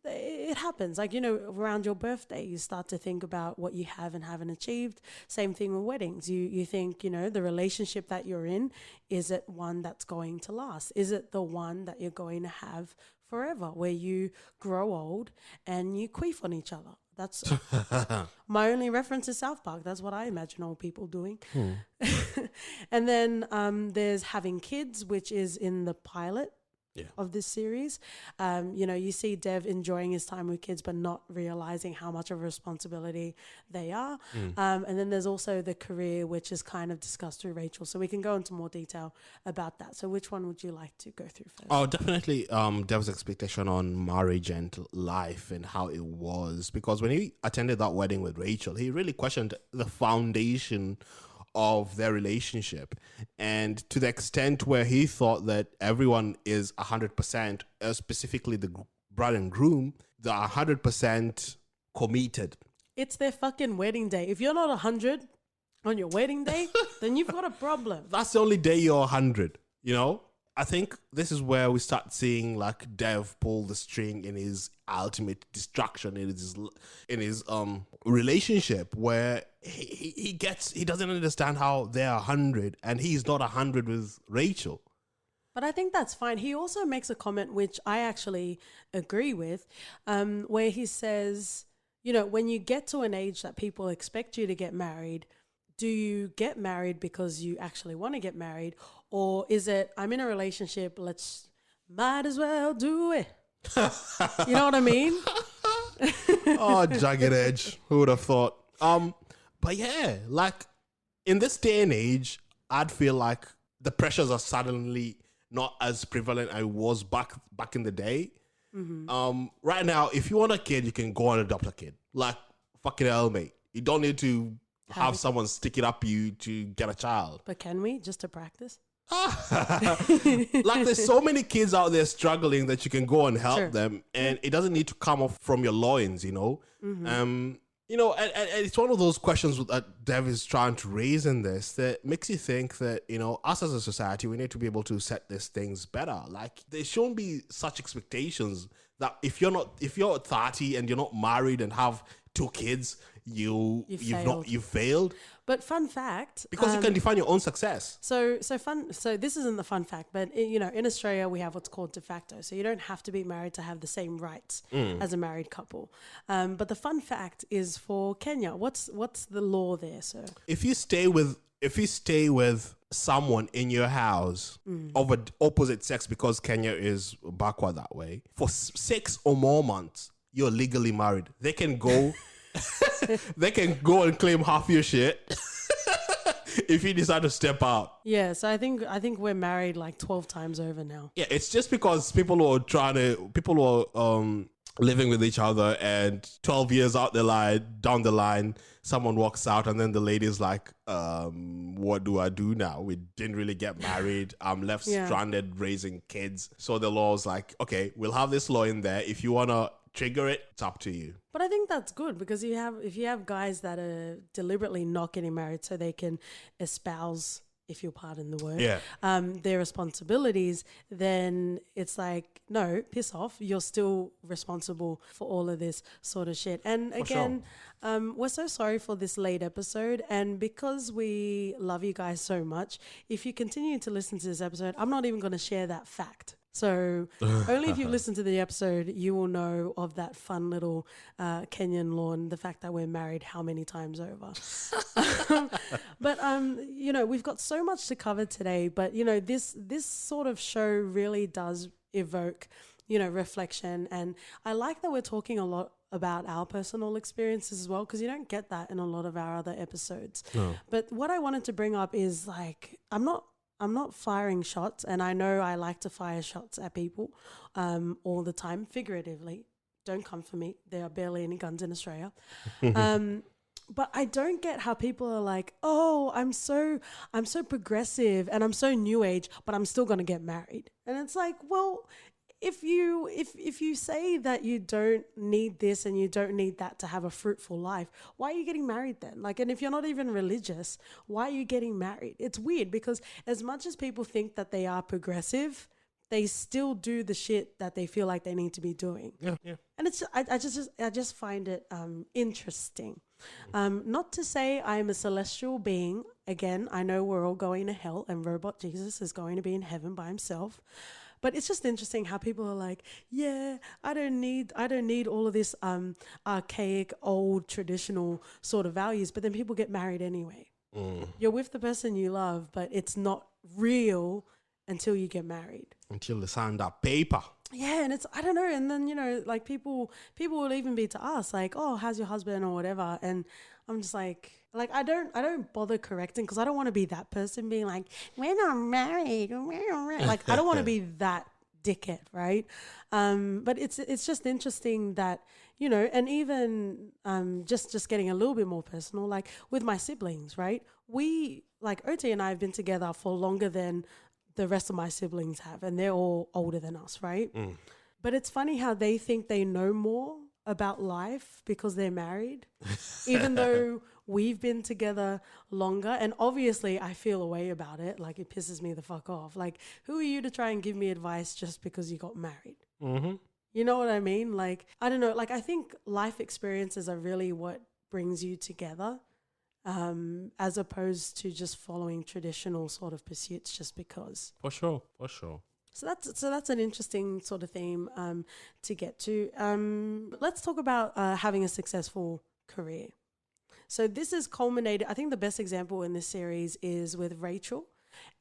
it happens. Around your birthday, you start to think about what you have and haven't achieved. Same thing with weddings. You think, the relationship that you're in, is it one that's going to last? Is it the one that you're going to have forever, where you grow old and you queef on each other? That's my only reference is South Park. That's what I imagine old people doing. And then there's having kids, which is in the pilot of this series. You see Dev enjoying his time with kids, but not realizing how much of a responsibility they are. And then there's also the career, which is kind of discussed through Rachel. So we can go into more detail about that. So which one would you like to go through first? Oh, definitely Dev's expectation on marriage and life and how it was. Because when he attended that wedding with Rachel, he really questioned the foundation of their relationship, and to the extent where he thought that everyone is 100%, specifically the bride and groom, they're 100% committed. It's their fucking wedding day. If you're not 100 on your wedding day, then you've got a problem. That's the only day you're 100, you know? I think this is where we start seeing like Dev pull the string in his ultimate distraction in his relationship, where he doesn't understand how they're 100 and he's not 100 with Rachel. But I think that's fine. He also makes a comment which I actually agree with, where he says, when you get to an age that people expect you to get married, do you get married because you actually want to get married? Or is it, I'm in a relationship, might as well do it. You know what I mean? Oh, jagged edge. Who would have thought? But yeah, like in this day and age, I'd feel like the pressures are suddenly not as prevalent as it was back in the day. Right now, if you want a kid, you can go and adopt a kid. Like, fucking hell, mate. You don't need to have someone stick it up you to get a child. But can we, just to practice? Like, there's so many kids out there struggling that you can go and help them, and it doesn't need to come off from your loins, and it's one of those questions that Dev is trying to raise in this that makes you think that, us as a society, we need to be able to set these things better. Like, there shouldn't be such expectations that if you're 30 and you're not married and have 2 kids, you've failed. But fun fact, because you can define your own success. So this isn't the fun fact, but in Australia we have what's called de facto. So you don't have to be married to have the same rights as a married couple. But the fun fact is for Kenya. What's the law there, sir? If you stay with someone in your house of an opposite sex, because Kenya is backward that way, for 6 or more months, you're legally married. They can go. They can go and claim half your shit if you decide to step out. Yeah, so I think we're married like 12 times over now. Yeah, it's just because people who are living with each other, and 12 years down the line, someone walks out and then the lady's like, what do I do now? We didn't really get married. I'm left stranded raising kids. So the law's like, okay, we'll have this law in there. If you want to trigger it, it's up to you. But I think that's good, because if you have guys that are deliberately not getting married so they can espouse, if you'll pardon the word, their responsibilities, then it's like, no, piss off. You're still responsible for all of this sort of shit. And again, we're so sorry for this late episode. And because we love you guys so much, if you continue to listen to this episode, I'm not even going to share that fact. So only if you've listened to the episode, you will know of that fun little Kenyan law and the fact that we're married how many times over. But, we've got so much to cover today. But, this sort of show really does evoke, reflection. And I like that we're talking a lot about our personal experiences as well, because you don't get that in a lot of our other episodes. No. But what I wanted to bring up is, like, I'm not firing shots, and I know I like to fire shots at people all the time, figuratively. Don't come for me. There are barely any guns in Australia. But I don't get how people are like, oh, I'm so progressive and I'm so new age, but I'm still going to get married. And it's like, well, if you say that you don't need this and you don't need that to have a fruitful life, why are you getting married then? Like, and if you're not even religious, why are you getting married? It's weird, because as much as people think that they are progressive, they still do the shit that they feel like they need to be doing. Yeah. And it's I just find it interesting. Not to say I'm a celestial being. Again, I know we're all going to hell and Robot Jesus is going to be in heaven by himself. But it's just interesting how people are like, yeah, I don't need all of this archaic, old, traditional sort of values. But then people get married anyway. You're with the person you love, but it's not real until you get married. Until they sign that paper. Yeah, and it's, I don't know, and then, you know, like people will even be to us like, oh, how's your husband or whatever, and I'm just like I don't bother correcting because I don't want to be that person being like, we're not married, like I don't want to be that dickhead, right? But it's just interesting that, you know, and even just getting a little bit more personal, like with my siblings, right? We, like OT and I have been together for longer than the rest of my siblings have, and they're all older than us, right? But it's funny how they think they know more about life because they're married, even though we've been together longer. And obviously I feel a way about it. Like, it pisses me the fuck off. Like, who are you to try and give me advice just because you got married? You know what I mean? Like, I don't know. Like, I think life experiences are really what brings you together. As opposed to just following traditional sort of pursuits just because. For sure. So that's an interesting sort of theme to get to. Let's talk about having a successful career. So this is culminated. I think the best example in this series is with Rachel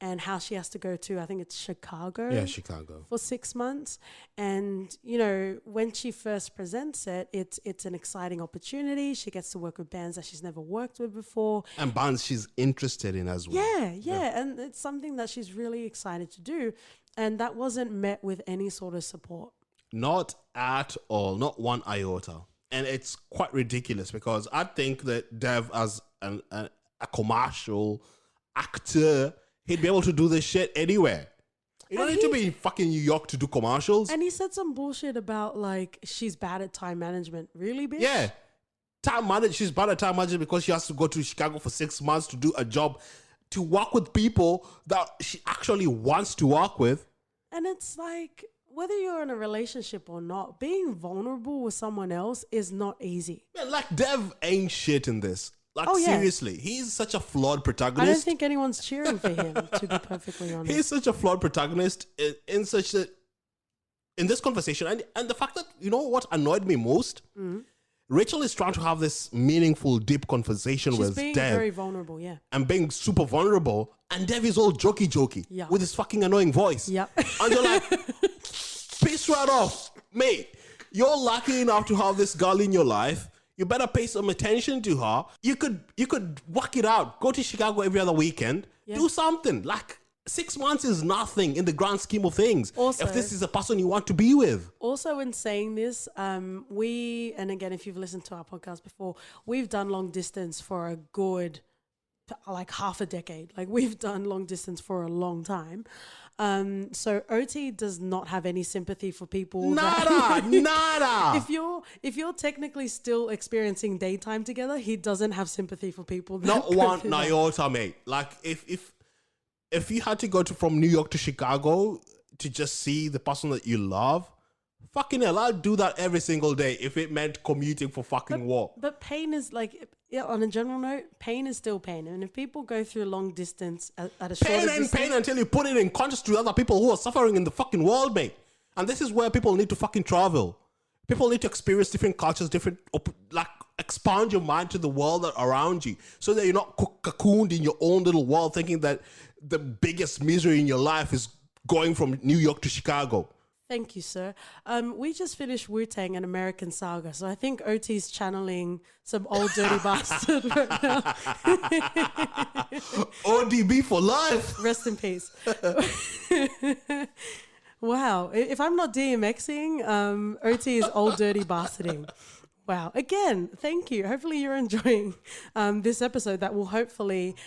and how she has to go to, I think it's Chicago. Yeah, Chicago. For 6 months. And, you know, when she first presents it, it's an exciting opportunity. She gets to work with bands that she's never worked with before. And bands she's interested in as well. Yeah. And it's something that she's really excited to do. And that wasn't met with any sort of support. Not at all. Not one iota. And it's quite ridiculous because I think that Dev, as a commercial actor, he'd be able to do this shit anywhere. You don't need to be in fucking New York to do commercials. And he said some bullshit about, like, she's bad at time management. Really, bitch? Yeah. She's bad at time management because she has to go to Chicago for 6 months to do a job, to work with people that she actually wants to work with. And it's like, whether you're in a relationship or not, being vulnerable with someone else is not easy. Man, like, Dev ain't shit in this. Like, Oh, yeah. seriously, he's such a flawed protagonist. I don't think anyone's cheering for him, to be perfectly honest. He's such a flawed protagonist in this conversation. And the fact that, you know what annoyed me most? Rachel is trying to have this meaningful, deep conversation with being Dev. very vulnerable, yeah. And being super vulnerable. And Dev is all jokey Yeah. with his fucking annoying voice. Yep. And you're like, piss right off. Mate, you're lucky enough to have this girl in your life. You better pay some attention to her. You could work it out. Go to Chicago every other weekend. Yeah. Do something. Like, 6 months is nothing in the grand scheme of things. Also, if this is a person you want to be with. Also, in saying this, and again, if you've listened to our podcast before, we've done long distance for a good, like, half a decade. Like, we've done long distance for a long time. So OT does not have any sympathy for people. Nada. If you're technically still experiencing daytime together, he doesn't have sympathy for people. Not one iota, mate. Like, if you had to go from New York to Chicago to just see the person that you love, fucking hell, I'd do that every single day if it meant commuting for fucking work. But pain is like, yeah, on a general note, pain is still pain. And if people go through long distance at a shorter distance... Pain until you put it in context to other people who are suffering in the fucking world, mate. And this is where people need to fucking travel. People need to experience different cultures, expand your mind to the world around you so that you're not cocooned in your own little world thinking that the biggest misery in your life is going from New York to Chicago. Thank you, sir. We just finished Wu-Tang and American Saga, so I think OT's channeling some old dirty bastard right now. ODB for life. Rest in peace. Wow. If I'm not DMXing, OT is old dirty bastarding. Wow. Again, thank you. Hopefully you're enjoying this episode that will hopefully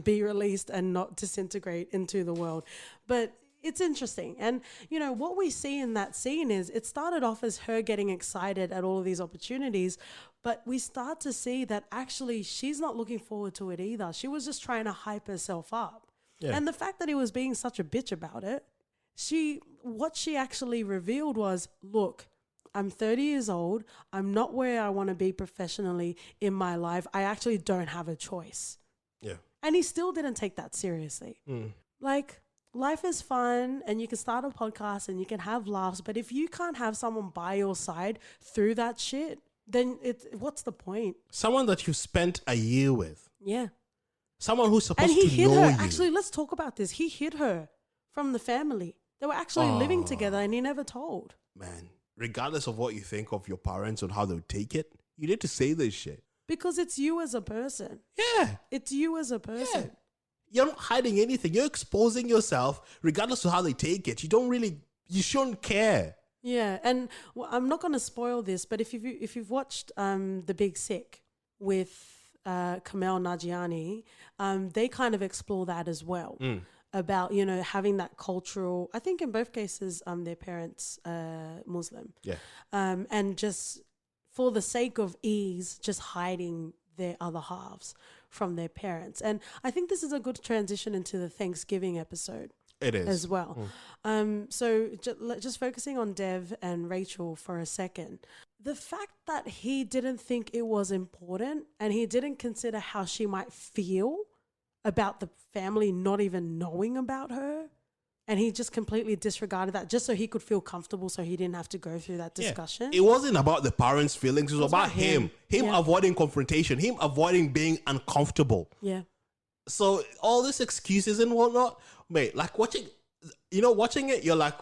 be released and not disintegrate into the world. But it's interesting. And, you know, what we see in that scene is it started off as her getting excited at all of these opportunities, but we start to see that actually she's not looking forward to it either. She was just trying to hype herself up. Yeah. And the fact that he was being such a bitch about it, what she actually revealed was, look, I'm 30 years old. I'm not where I want to be professionally in my life. I actually don't have a choice. Yeah. And he still didn't take that seriously. Like, life is fun and you can start a podcast and you can have laughs, but if you can't have someone by your side through that shit, then what's the point? Someone that you spent a year with. Yeah. Someone who's supposed And he to hid know her. you. Actually, let's talk about this. He hid her from the family. They were actually living together and he never told. Man, regardless of what you think of your parents and how they'll take it, you need to say this shit. Because it's you as a person. Yeah. It's you as a person. Yeah. You're not hiding anything. You're exposing yourself regardless of how they take it. You shouldn't care. Yeah, and I'm not going to spoil this, but if you've watched The Big Sick with Kamel Nagiani, they kind of explore that as well about having that cultural. I think in both cases, their parents Muslim. Yeah, and just for the sake of ease, just hiding their other halves from their parents. And I think this is a good transition into the Thanksgiving episode. it is As well. So just focusing on Dev and Rachel for a second. The fact that he didn't think it was important and he didn't consider how she might feel about the family not even knowing about her, and he just completely disregarded that just so he could feel comfortable so he didn't have to go through that discussion. It wasn't about the parents' feelings. It was about him. Him Yeah. avoiding confrontation. Him avoiding being uncomfortable. Yeah. So all these excuses and whatnot, mate, like watching it, you're like,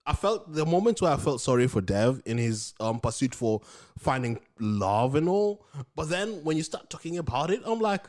I felt the moments where I felt sorry for Dev in his pursuit for finding love and all. But then when you start talking about it, I'm like,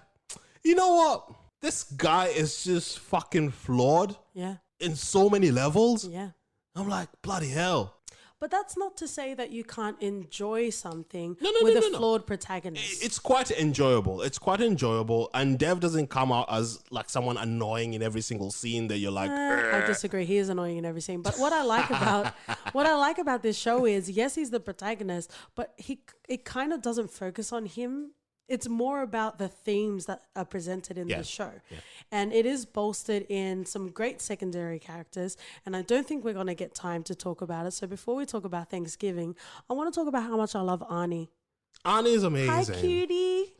you know what? This guy is just fucking flawed Yeah. in so many levels. Yeah. I'm like, bloody hell. But that's not to say that you can't enjoy something No, with no, a no. flawed protagonist. It's quite enjoyable. It's quite enjoyable. And Dev doesn't come out as like someone annoying in every single scene that you're like, I disagree. He is annoying in every scene. But what I like about this show is, yes, he's the protagonist, but it kind of doesn't focus on him. It's more about the themes that are presented in the show. Yeah. And it is bolstered in some great secondary characters. And I don't think we're going to get time to talk about it. So before we talk about Thanksgiving, I want to talk about how much I love Arnie. Arnie is amazing. Hi, cutie.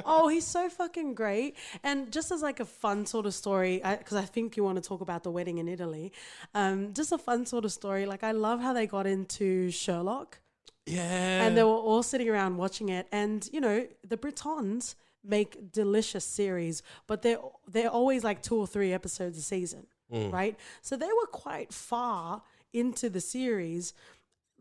Oh, he's so fucking great. And just as like a fun sort of story, because I think you want to talk about the wedding in Italy, just a fun sort of story. Like, I love how they got into Sherlock. Yeah. And they were all sitting around watching it. And, the Britons make delicious series, but they're always like 2 or 3 episodes a season, right? So they were quite far into the series.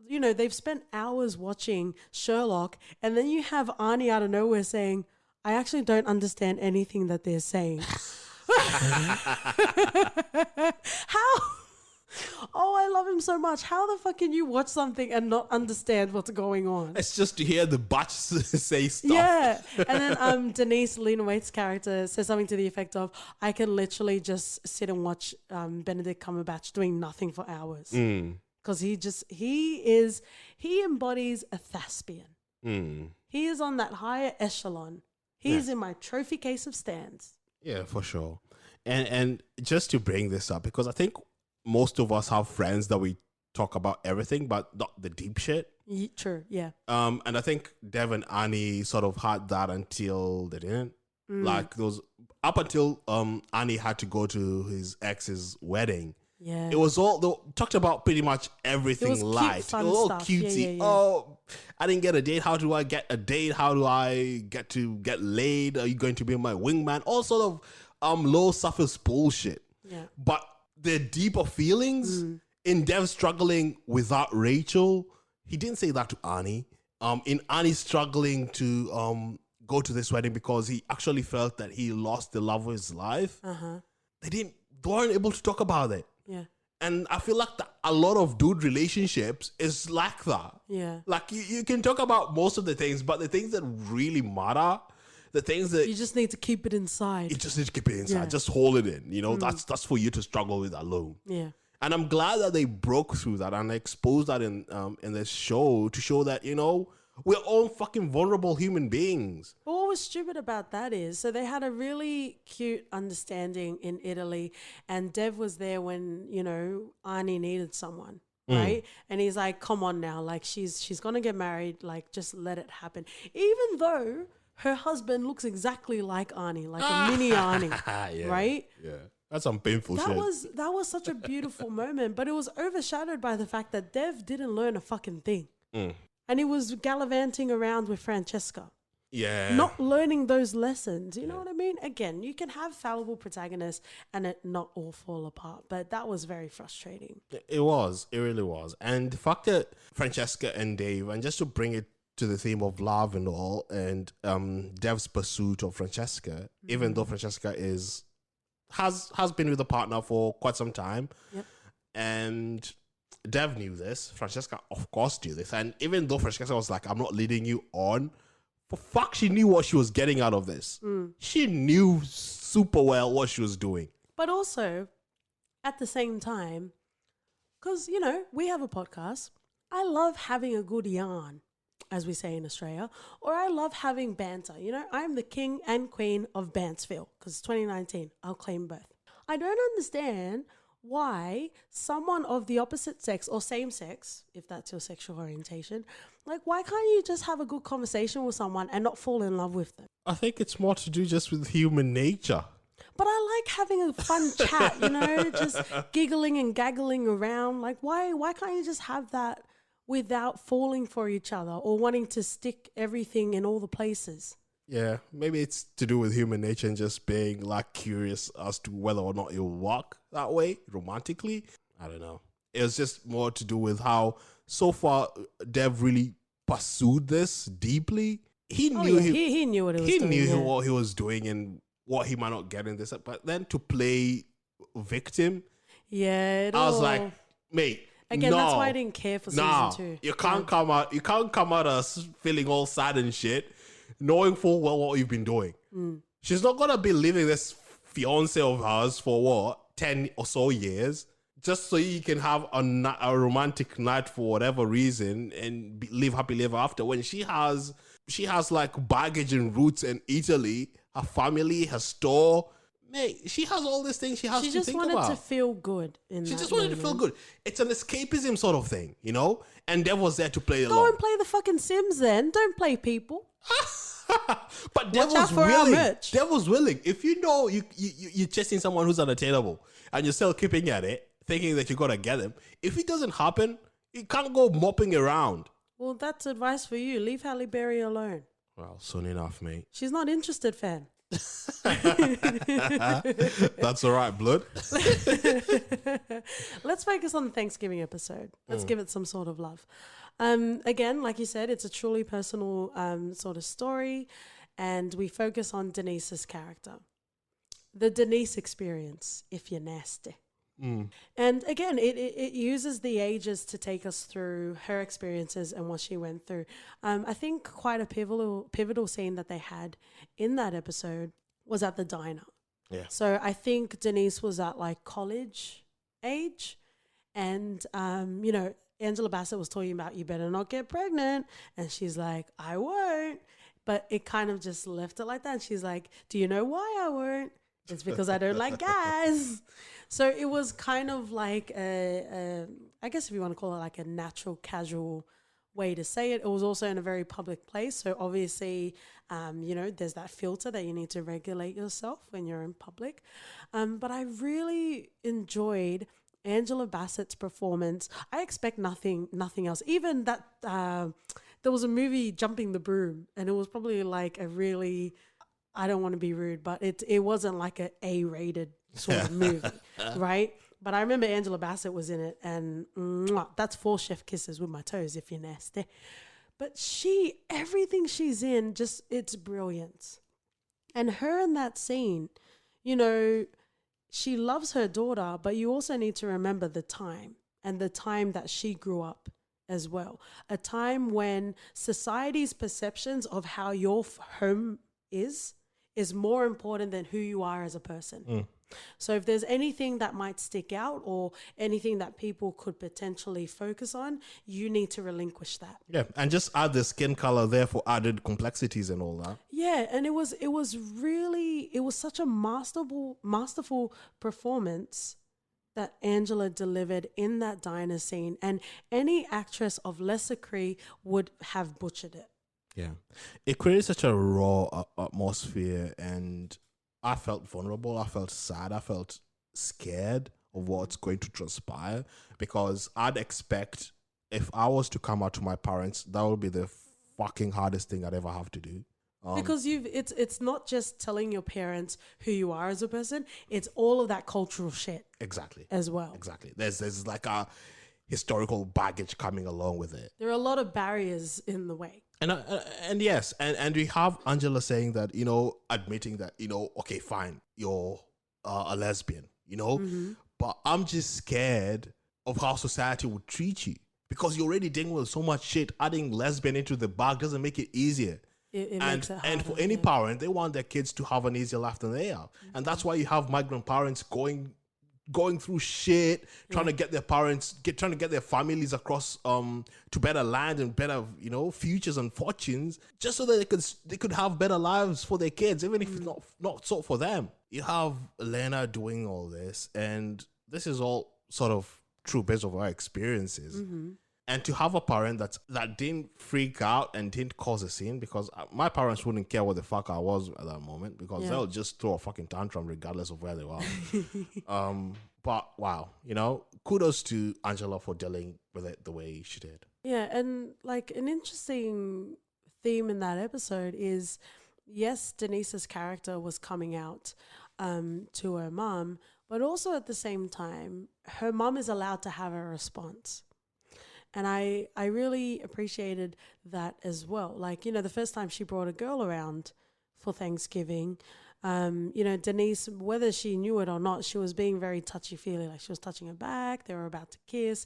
They've spent hours watching Sherlock, and then you have Arnie out of nowhere saying, I actually don't understand anything that they're saying. How? Oh, I love him so much. How the fuck can you watch something and not understand what's going on? It's just to hear the batch say stuff. Yeah. And then Denise, Lena Waithe's character, says something to the effect of, I can literally just sit and watch Benedict Cumberbatch doing nothing for hours. Because he embodies a thespian. He is on that higher echelon. He's in my trophy case of stands. Yeah, for sure. And just to bring this up, because I think most of us have friends that we talk about everything, but not the deep shit. True, yeah. And I think Dev and Annie sort of had that until they didn't. Like those up until Annie had to go to his ex's wedding. Yeah. It was all they talked about pretty much everything It was cute, light. fun It was all stuff. cutesy. Yeah. Oh, I didn't get a date. How do I get a date? How do I get to get laid? Are you going to be my wingman? All sort of low surface bullshit. Yeah. But the deeper feelings in Dev struggling without Rachel, he didn't say that to Annie. In Annie struggling to go to this wedding because he actually felt that he lost the love of his life. They weren't able to talk about it. Yeah. And I feel like a lot of dude relationships is like that. Yeah. Like you can talk about most of the things, but the things that really matter, the things that You just need to keep it inside. you just need to keep it inside, Yeah. just hold it in. That's for you to struggle with alone. Yeah. And I'm glad that they broke through that and exposed that in this show to show that we're all fucking vulnerable human beings. But what was stupid about that is, so they had a really cute understanding in Italy, and Dev was there when, Arnie needed someone, right? And he's like, come on now, like she's going to get married, like just let it happen. Even though her husband looks exactly like Arnie, like a mini Arnie, Yeah. right? Yeah. That's some painful that shit. was such a beautiful moment, but it was overshadowed by the fact that Dev didn't learn a fucking thing. And he was gallivanting around with Francesca. Yeah. Not learning those lessons. You know what I mean? Again, you can have fallible protagonists and it not all fall apart. But that was very frustrating. It was. It really was. And the fact that Francesca and Dave, and just to bring it to the theme of love and all, and Dev's pursuit of Francesca, even though Francesca has been with a partner for quite some time. Yep. And Dev knew this. Francesca, of course, knew this. And even though Francesca was like, I'm not leading you on, for fuck, she knew what she was getting out of this. She knew super well what she was doing. But also, at the same time, because, you know, we have a podcast, I love having a good yarn, as we say in Australia, or I love having banter. You know, I'm the king and queen of Bantsville, because it's 2019. I'll claim both. I don't understand why someone of the opposite sex or same sex, if that's your sexual orientation, like, why can't you just have a good conversation with someone and not fall in love with them? I think it's more to do just with human nature. But I like having a fun chat, you know, just giggling and gaggling around. Like, why can't you just have that without falling for each other or wanting to stick everything in all the places? Yeah, maybe it's to do with human nature and just being like curious as to whether or not it'll work that way romantically. I don't know. It was just more to do with how so far Dev really pursued this deeply. He knew he knew what he was doing. He knew what he was doing and what he might not get in this. But then to play victim, I was like, mate. Again, no, that's why I didn't care for season 2. You can't come out. You can't come at us feeling all sad and shit, knowing full well what you've been doing. She's not gonna be leaving this fiance of hers for what 10 or so years just so you can have a romantic night for whatever reason and live happily ever after. When she has like baggage and roots in Italy, her family, her store. Mate, she has all these things she has to think about. She just wanted to feel good. She just wanted to feel good. It's an escapism sort of thing, you know? And Dev was there to play along. Go and play the fucking Sims then. Don't play people. But Dev Watch out was for our willing. merch. Dev was willing. If you know you're chasing someone who's unattainable and you're still keeping at it, thinking that you're going to get him, if it doesn't happen, you can't go mopping around. Well, that's advice for you. Leave Halle Berry alone. Well, soon enough, mate. She's not interested, fam. That's all right, blood. Let's focus on the Thanksgiving episode. Let's give it some sort of love. Again, like you said, it's a truly personal sort of story, and we focus on Denise's character. The Denise experience, if you're nasty. And again, it uses the ages to take us through her experiences and what she went through. I think quite a pivotal scene that they had in that episode was at the diner. Yeah. So I think Denise was at like college age, and you know, Angela Bassett was talking about, you better not get pregnant, and she's like, I won't. But it kind of just left it like that. And she's like, do you know why I won't? It's because I don't like guys. So it was kind of like I guess if you want to call it like a natural, casual way to say it. It was also in a very public place. So obviously, you know, there's that filter that you need to regulate yourself when you're in public. But I really enjoyed Angela Bassett's performance. I expect nothing else. Even that there was a movie, Jumping the Broom, and it was probably like a really, I don't want to be rude, but it wasn't like a A-rated sort of movie, right? But I remember Angela Bassett was in it, and that's 4 chef kisses with my toes if you're nasty. But everything she's in, just, it's brilliant. And her in that scene, you know, she loves her daughter, but you also need to remember the time and the time that she grew up as well. A time when society's perceptions of how your home is more important than who you are as a person. So if there's anything that might stick out or anything that people could potentially focus on, you need to relinquish that. Yeah, and just add the skin color there for added complexities and all that. Yeah, and it was such a masterful performance that Angela delivered in that diner scene, and any actress of lesser degree would have butchered it. Yeah, it created such a raw atmosphere, and I felt vulnerable. I felt sad. I felt scared of what's going to transpire, because I'd expect if I was to come out to my parents, that would be the fucking hardest thing I'd ever have to do. Because it's not just telling your parents who you are as a person, it's all of that cultural shit Exactly. as well. Exactly. There's like a historical baggage coming along with it. There are a lot of barriers in the way. And yes, and we have Angela saying that, you know, admitting that, you know, okay, fine, you're a lesbian, you know, but I'm just scared of how society would treat you, because you're already dealing with so much shit. Adding lesbian into the bag doesn't make it easier. It makes it harder, and for any parent, they want their kids to have an easier life than they have, and that's why you have migrant parents going through shit, trying to get their trying to get their families across to better land and better, you know, futures and fortunes, just so that they could have better lives for their kids, even if it's not so for them. You have Lena doing all this, and this is all sort of true based on our experiences. And to have a parent that didn't freak out and didn't cause a scene, because my parents wouldn't care what the fuck I was at that moment, because they'll just throw a fucking tantrum regardless of where they are. But wow, you know, kudos to Angela for dealing with it the way she did. Yeah, and like an interesting theme in that episode is, yes, Denise's character was coming out to her mom, but also at the same time, her mom is allowed to have a response. And I really appreciated that as well. Like, you know, the first time she brought a girl around for Thanksgiving, you know, Denise, whether she knew it or not, she was being very touchy-feely. Like, she was touching her back, they were about to kiss,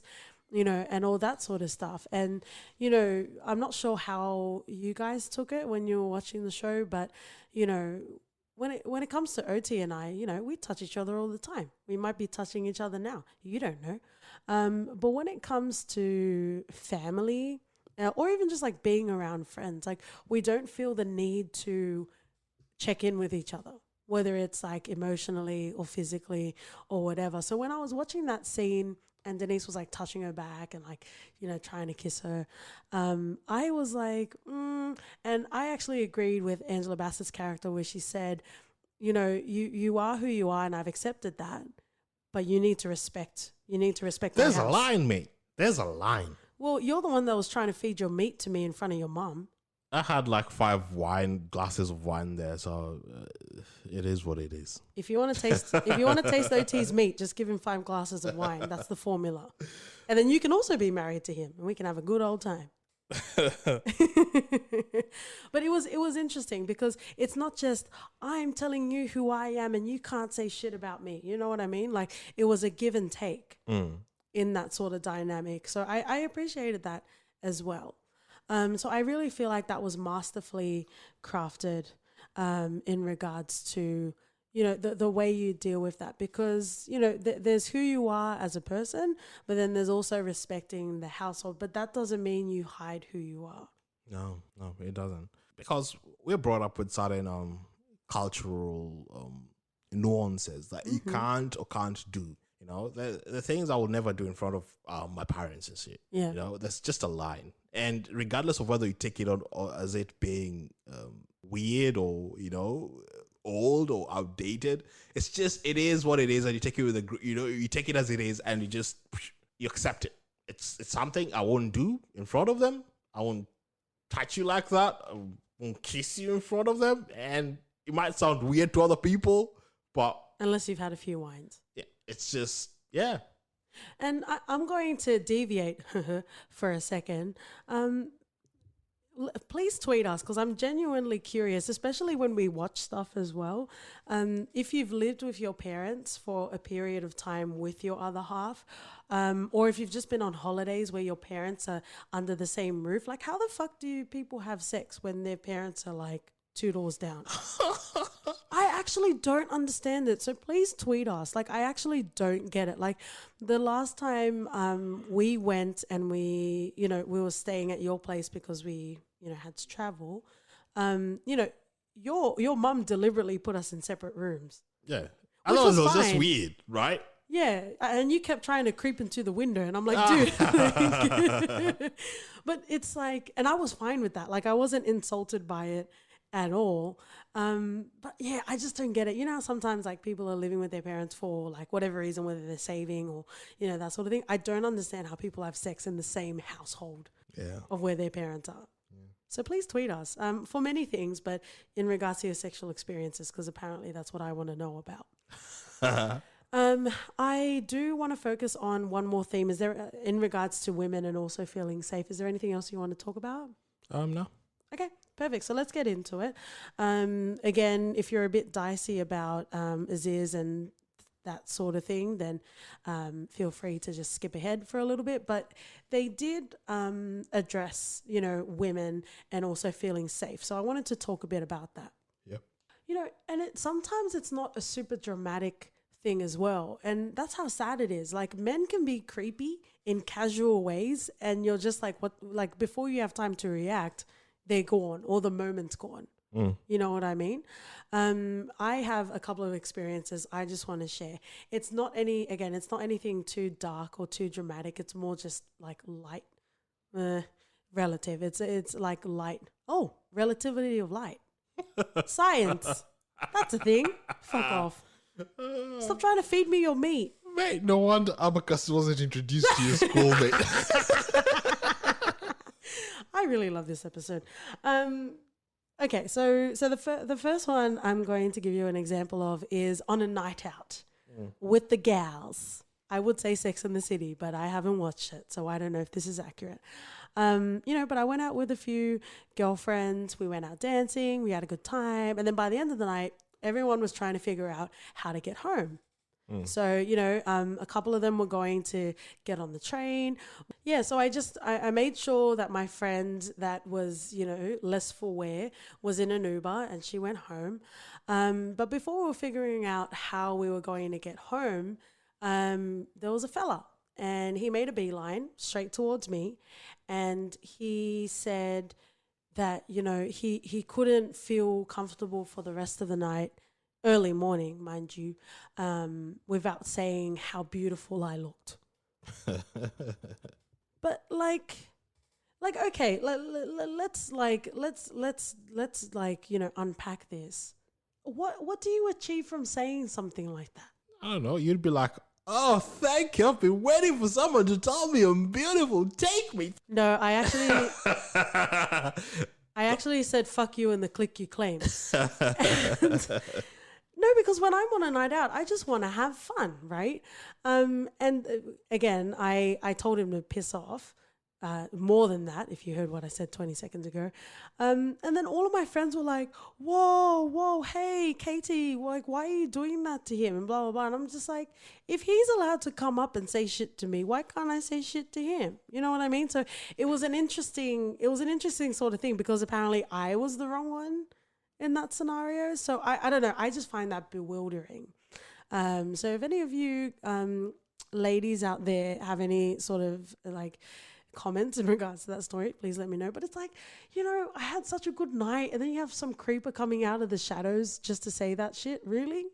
you know, and all that sort of stuff. And, you know, I'm not sure how you guys took it when you were watching the show, but, you know, when it comes to OT and I, you know, we touch each other all the time. We might be touching each other now. You don't know. But when it comes to family, or even just like being around friends, like we don't feel the need to check in with each other, whether it's like emotionally or physically or whatever. So when I was watching that scene and Denise was like touching her back and like, you know, trying to kiss her, I was like, and I actually agreed with Angela Bassett's character where she said, you know, you are who you are and I've accepted that, but you need to respect There's my a house. line, mate. There's a line. Well, you're the one that was trying to feed your meat to me in front of your mom. I had like 5 glasses of wine there, so it is what it is. If you want to taste OT's meat, just give him 5 glasses of wine. That's the formula. And then you can also be married to him and we can have a good old time. But it was interesting because it's not just I'm telling you who I am and you can't say shit about me. You know what I mean? Like it was a give and take in that sort of dynamic. So I appreciated that as well. So I really feel like that was masterfully crafted in regards to, you know, the way you deal with that, because, you know, there's who you are as a person, but then there's also respecting the household. But that doesn't mean you hide who you are. No, it doesn't. Because we're brought up with certain cultural nuances that you can't or can't do. You know, the things I will never do in front of my parents and shit. Yeah. You know, that's just a line. And regardless of whether you take it on or as it being weird or, you know, old or outdated, it is what it is, and you take it with you take it as it is, and you accept it. It's something I won't do in front of them. I won't touch you like that. I won't kiss you in front of them, and it might sound weird to other people, but Unless you've had a few wines. yeah, it's just And I'm going to deviate for a second. Please tweet us because I'm genuinely curious, especially when we watch stuff as well. If you've lived with your parents for a period of time with your other half, or if you've just been on holidays where your parents are under the same roof, like how the fuck do people have sex when their parents are like 2 doors down? I actually don't understand it. So please tweet us. Like, I actually don't get it. Like the last time we went and we were staying at your place because we, had to travel. Your mum deliberately put us in separate rooms. yeah. I thought it was just weird, right? Yeah, and you kept trying to creep into the window, and I'm like, dude. But it's like, and I was fine with that. Like, I wasn't insulted by it. at all. But yeah, I just don't get it. You know, how sometimes like people are living with their parents for like whatever reason, whether they're saving or, you know, that sort of thing. I don't understand how people have sex in the same household of where their parents are. So please tweet us for many things, but in regards to your sexual experiences, because apparently that's what I want to know about. I do want to focus on one more theme. Is there, in regards to women and also feeling safe, is there anything else you want to talk about? No. Okay, perfect. So let's get into it. Again, if you're a bit dicey about Aziz and that sort of thing, then feel free to just skip ahead for a little bit. But they did address, you know, women and also feeling safe. So I wanted to talk a bit about that. Yep. You know, and sometimes it's not a super dramatic thing as well. And that's how sad it is. Like, men can be creepy in casual ways, and you're just like, what? Like, before you have time to react, they're gone, or the moment's gone. You know what I mean? I have a couple of experiences I just want to share. It's not anything too dark or too dramatic. It's more just like light, relative. It's like light. Oh, relativity of light. Science. That's a thing. Fuck off. Stop trying to feed me your meat. Mate, no wonder Abacus wasn't introduced to your school, mate. I really love this episode. Okay, so the first one I'm going to give you an example of is on a night out with the gals. I would say Sex and the City, but I haven't watched it, so I don't know if this is accurate. You know, but I went out with a few girlfriends. We went out dancing. We had a good time. And then by the end of the night, everyone was trying to figure out how to get home. So, you know, a couple of them were going to get on the train. Yeah, so I made sure that my friend that was, you know, less for wear was in an Uber and she went home. But before we were figuring out how we were going to get home, there was a fella and he made a beeline straight towards me. And he said that, you know, he couldn't feel comfortable for the rest of the night, early morning, mind you, without saying how beautiful I looked. But okay, let's you know, unpack this. What do you achieve from saying something like that? I don't know. You'd be like, oh, thank you. I've been waiting for someone to tell me I'm beautiful. Take me. No, I actually said fuck you and the click you claim. No, because when I'm on a night out, I just want to have fun, right? Again, I told him to piss off. More than that, if you heard what I said 20 seconds ago. And then all of my friends were like, whoa, hey, Katie, like, why are you doing that to him? And blah, blah, blah. And I'm just like, if he's allowed to come up and say shit to me, why can't I say shit to him? You know what I mean? So it was an interesting sort of thing, because apparently I was the wrong one in that scenario. So I don't know. I just find that bewildering. So if any of you ladies out there have any sort of like comments in regards to that story, please let me know. But it's like, you know, I had such a good night and then you have some creeper coming out of the shadows just to say that shit. Really?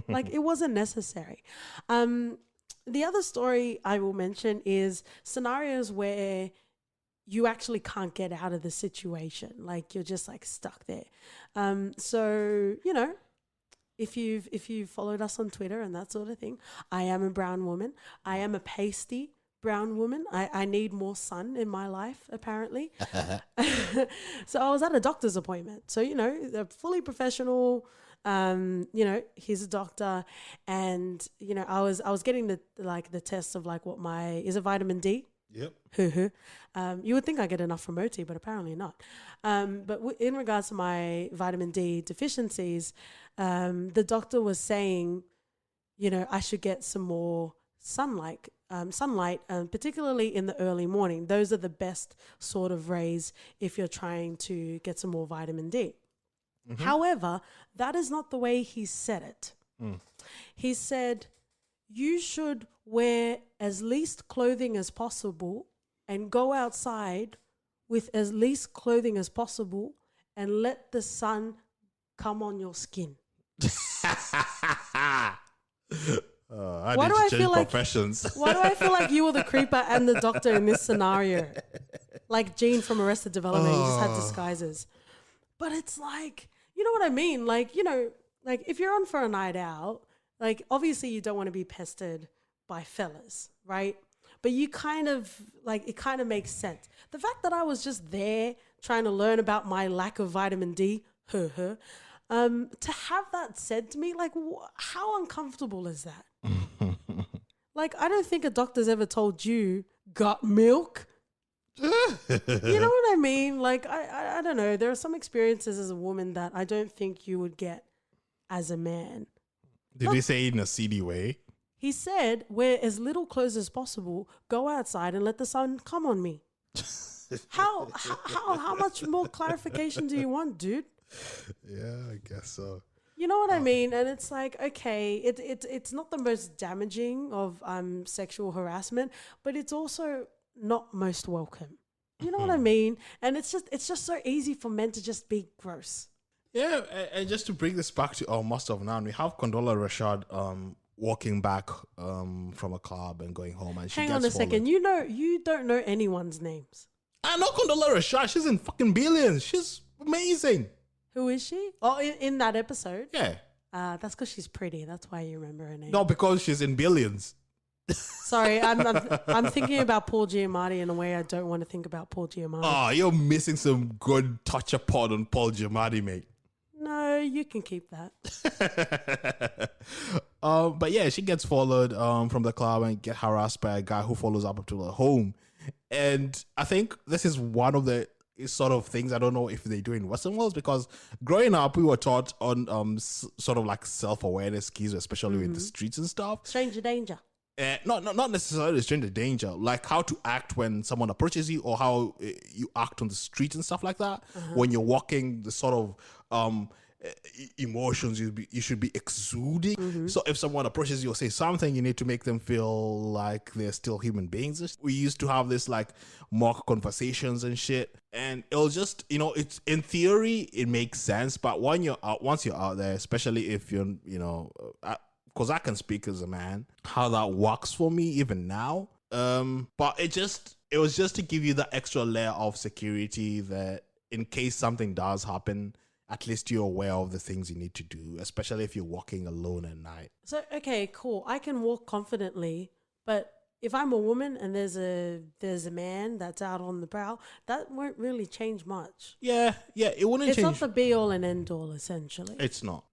Like, it wasn't necessary. The other story I will mention is scenarios where you actually can't get out of the situation. Like, you're just like stuck there. So, you know, if you've followed us on Twitter and that sort of thing, I am a brown woman. I am a pasty brown woman. I need more sun in my life, apparently. So I was at a doctor's appointment. So, you know, they're fully professional. You know, he's a doctor, and you know, I was getting the test of like what is it vitamin D? Yep. You would think I get enough from OT, but apparently not. But in regards to my vitamin D deficiencies, the doctor was saying, you know, I should get some more sunlight, particularly in the early morning. Those are the best sort of rays if you're trying to get some more vitamin D. Mm-hmm. However, that is not the way he said it. He said, you should wear as least clothing as possible and go outside with as least clothing as possible and let the sun come on your skin. I need to change professions. Why do I feel like you were the creeper and the doctor in this scenario? Like Gene from Arrested Development, he just had disguises. But it's like, you know what I mean? Like, you know, like if you're on for a night out, like obviously you don't want to be pestered by fellas, right? But you kind of like, it kind of makes sense. The fact that I was just there trying to learn about my lack of vitamin D, to have that said to me, like, how uncomfortable is that? Like, I don't think a doctor's ever told you, got milk. You know what I mean? Like, I don't know. There are some experiences as a woman that I don't think you would get as a man. Did he say it in a seedy way? He said, wear as little clothes as possible, go outside and let the sun come on me. How much more clarification do you want, dude? Yeah, I guess so. You know what I mean? And it's like, okay, it's not the most damaging of sexual harassment, but it's also not most welcome. You know what I mean? And it's just so easy for men to just be gross. Yeah, and just to bring this back to our Master of None, we have Condola Rashad walking back from a club and going home, and she Hang gets on a followed. second. You don't know anyone's names. I know Condola Rashad. She's in fucking Billions. She's amazing. Who is she? Oh, in that episode? Yeah. That's because she's pretty. That's why you remember her name. No, because she's in Billions. Sorry, I'm thinking about Paul Giamatti in a way I don't want to think about Paul Giamatti. Oh, you're missing some good touch upon on Paul Giamatti, mate. No, you can keep that. But yeah, she gets followed from the club and get harassed by a guy who follows up to her home. And I think this is one of the sort of things I don't know if they do in Western worlds, because growing up we were taught on sort of like self-awareness keys, especially in the streets and stuff. Stranger danger. Not necessarily stranger danger, like how to act when someone approaches you, or how you act on the street and stuff like that. When you're walking, the sort of emotions you should be exuding. So if someone approaches you or say something, you need to make them feel like they're still human beings. We used to have this like mock conversations and shit, and it'll just, you know, it's in theory it makes sense, but once you're out there, especially if you're, you know, because I can speak as a man, how that works for me even now. But it was just to give you that extra layer of security that in case something does happen, at least you're aware of the things you need to do, especially if you're walking alone at night. So, okay, cool. I can walk confidently, but if I'm a woman and there's a man that's out on the prowl, that won't really change much. Yeah, it wouldn't It's change. not the be all and end all, essentially. It's not.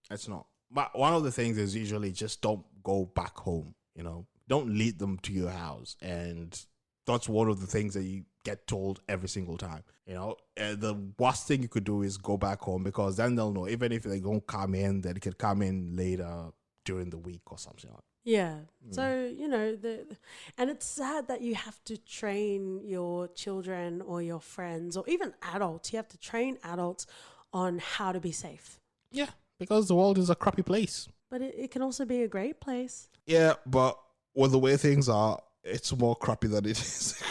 But one of the things is usually just don't go back home, you know. Don't lead them to your house. And that's one of the things that you get told every single time, you know. And the worst thing you could do is go back home, because then they'll know, even if they don't come in, they can come in later during the week or something like that. Yeah. So, you know, and it's sad that you have to train your children or your friends or even adults. You have to train adults on how to be safe. Yeah, because the world is a crappy place. But it can also be a great place. Yeah, but with the way things are, it's more crappy than it is.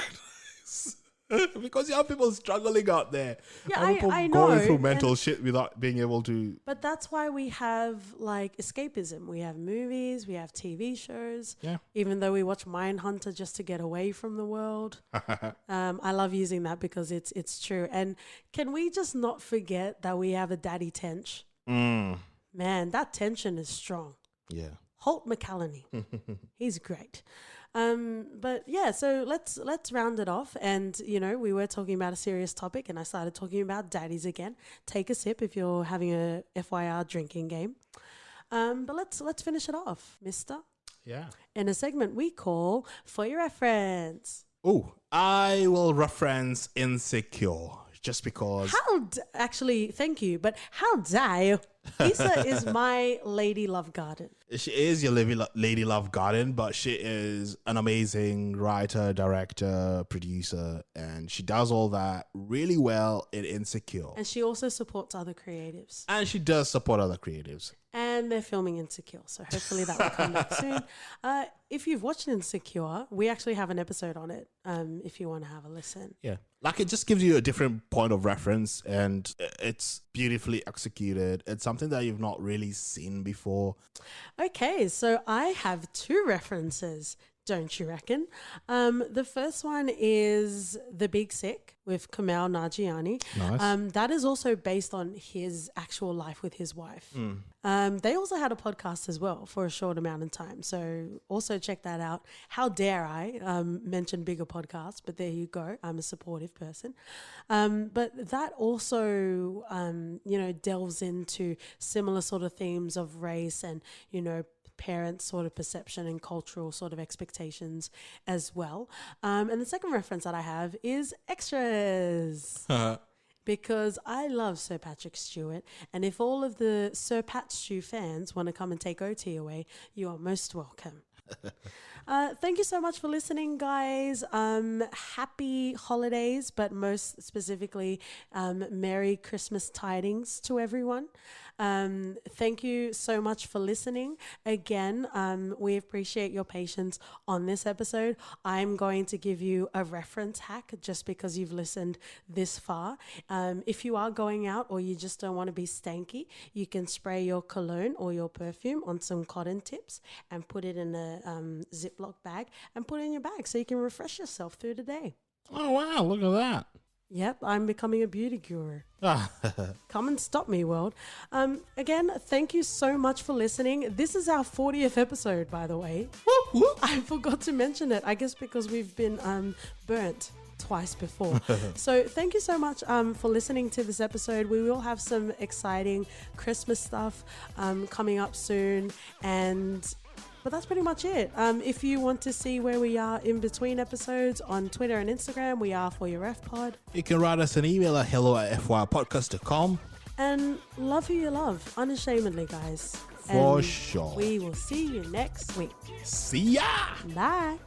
Because you have people struggling out there. Yeah, and people I know. going through mental shit without being able to. But that's why we have like escapism. We have movies, we have TV shows. Yeah. Even though we watch Mindhunter just to get away from the world. I love using that because it's true. And can we just not forget that we have a daddy tench? Man, that tension is strong. Yeah. Holt McCallany. He's great. But yeah, so let's round it off. And, you know, we were talking about a serious topic and I started talking about daddies again. Take a sip if you're having a FYR drinking game. But let's finish it off, mister. Yeah. In a segment we call For Your Reference. Oh, I will reference Insecure just because. Actually, thank you, but how dare Issa is my lady love garden. She is your lady love garden, but she is an amazing writer, director, producer, and she does all that really well in Insecure. And she also supports other creatives. And she does support other creatives. And they're filming Insecure, so hopefully that will come back soon. If you've watched Insecure, we actually have an episode on it, if you want to have a listen. Yeah. Like, it just gives you a different point of reference, and it's beautifully executed. It's something that you've not really seen before. Okay, so I have two references Don't you reckon? The first one is The Big Sick with Kamal Nanjiani. Nice. That is also based on his actual life with his wife. They also had a podcast as well for a short amount of time. So also check that out. How dare I mention bigger podcasts, but there you go. I'm a supportive person. But that also, delves into similar sort of themes of race and, parents' sort of perception and cultural sort of expectations as well. And the second reference that I have is Extras. Because I love Sir Patrick Stewart. And if all of the Sir Pat Stew fans want to come and take OT away, you are most welcome. Thank you so much for listening, guys. Happy holidays, but most specifically, Merry Christmas tidings to everyone. Thank you so much for listening. Again, we appreciate your patience on this episode. I'm going to give you a reference hack just because you've listened this far. If you are going out or you just don't want to be stanky, you can spray your cologne or your perfume on some cotton tips and put it in a Ziploc bag and put it in your bag so you can refresh yourself through the day. Oh, wow. Look at that. Yep, I'm becoming a beauty guru. Come and stop me, world. Again, thank you so much for listening. This is our 40th episode, by the way. I forgot to mention it, I guess because we've been burnt twice before. So thank you so much for listening to this episode. We will have some exciting Christmas stuff coming up soon, but that's pretty much it. If you want to see where we are in between episodes on Twitter and Instagram, we are For Your F Pod. You can write us an email at hello@fypodcast.com. And love who you love, unashamedly, guys. For And sure. We will see you next week. See ya! Bye.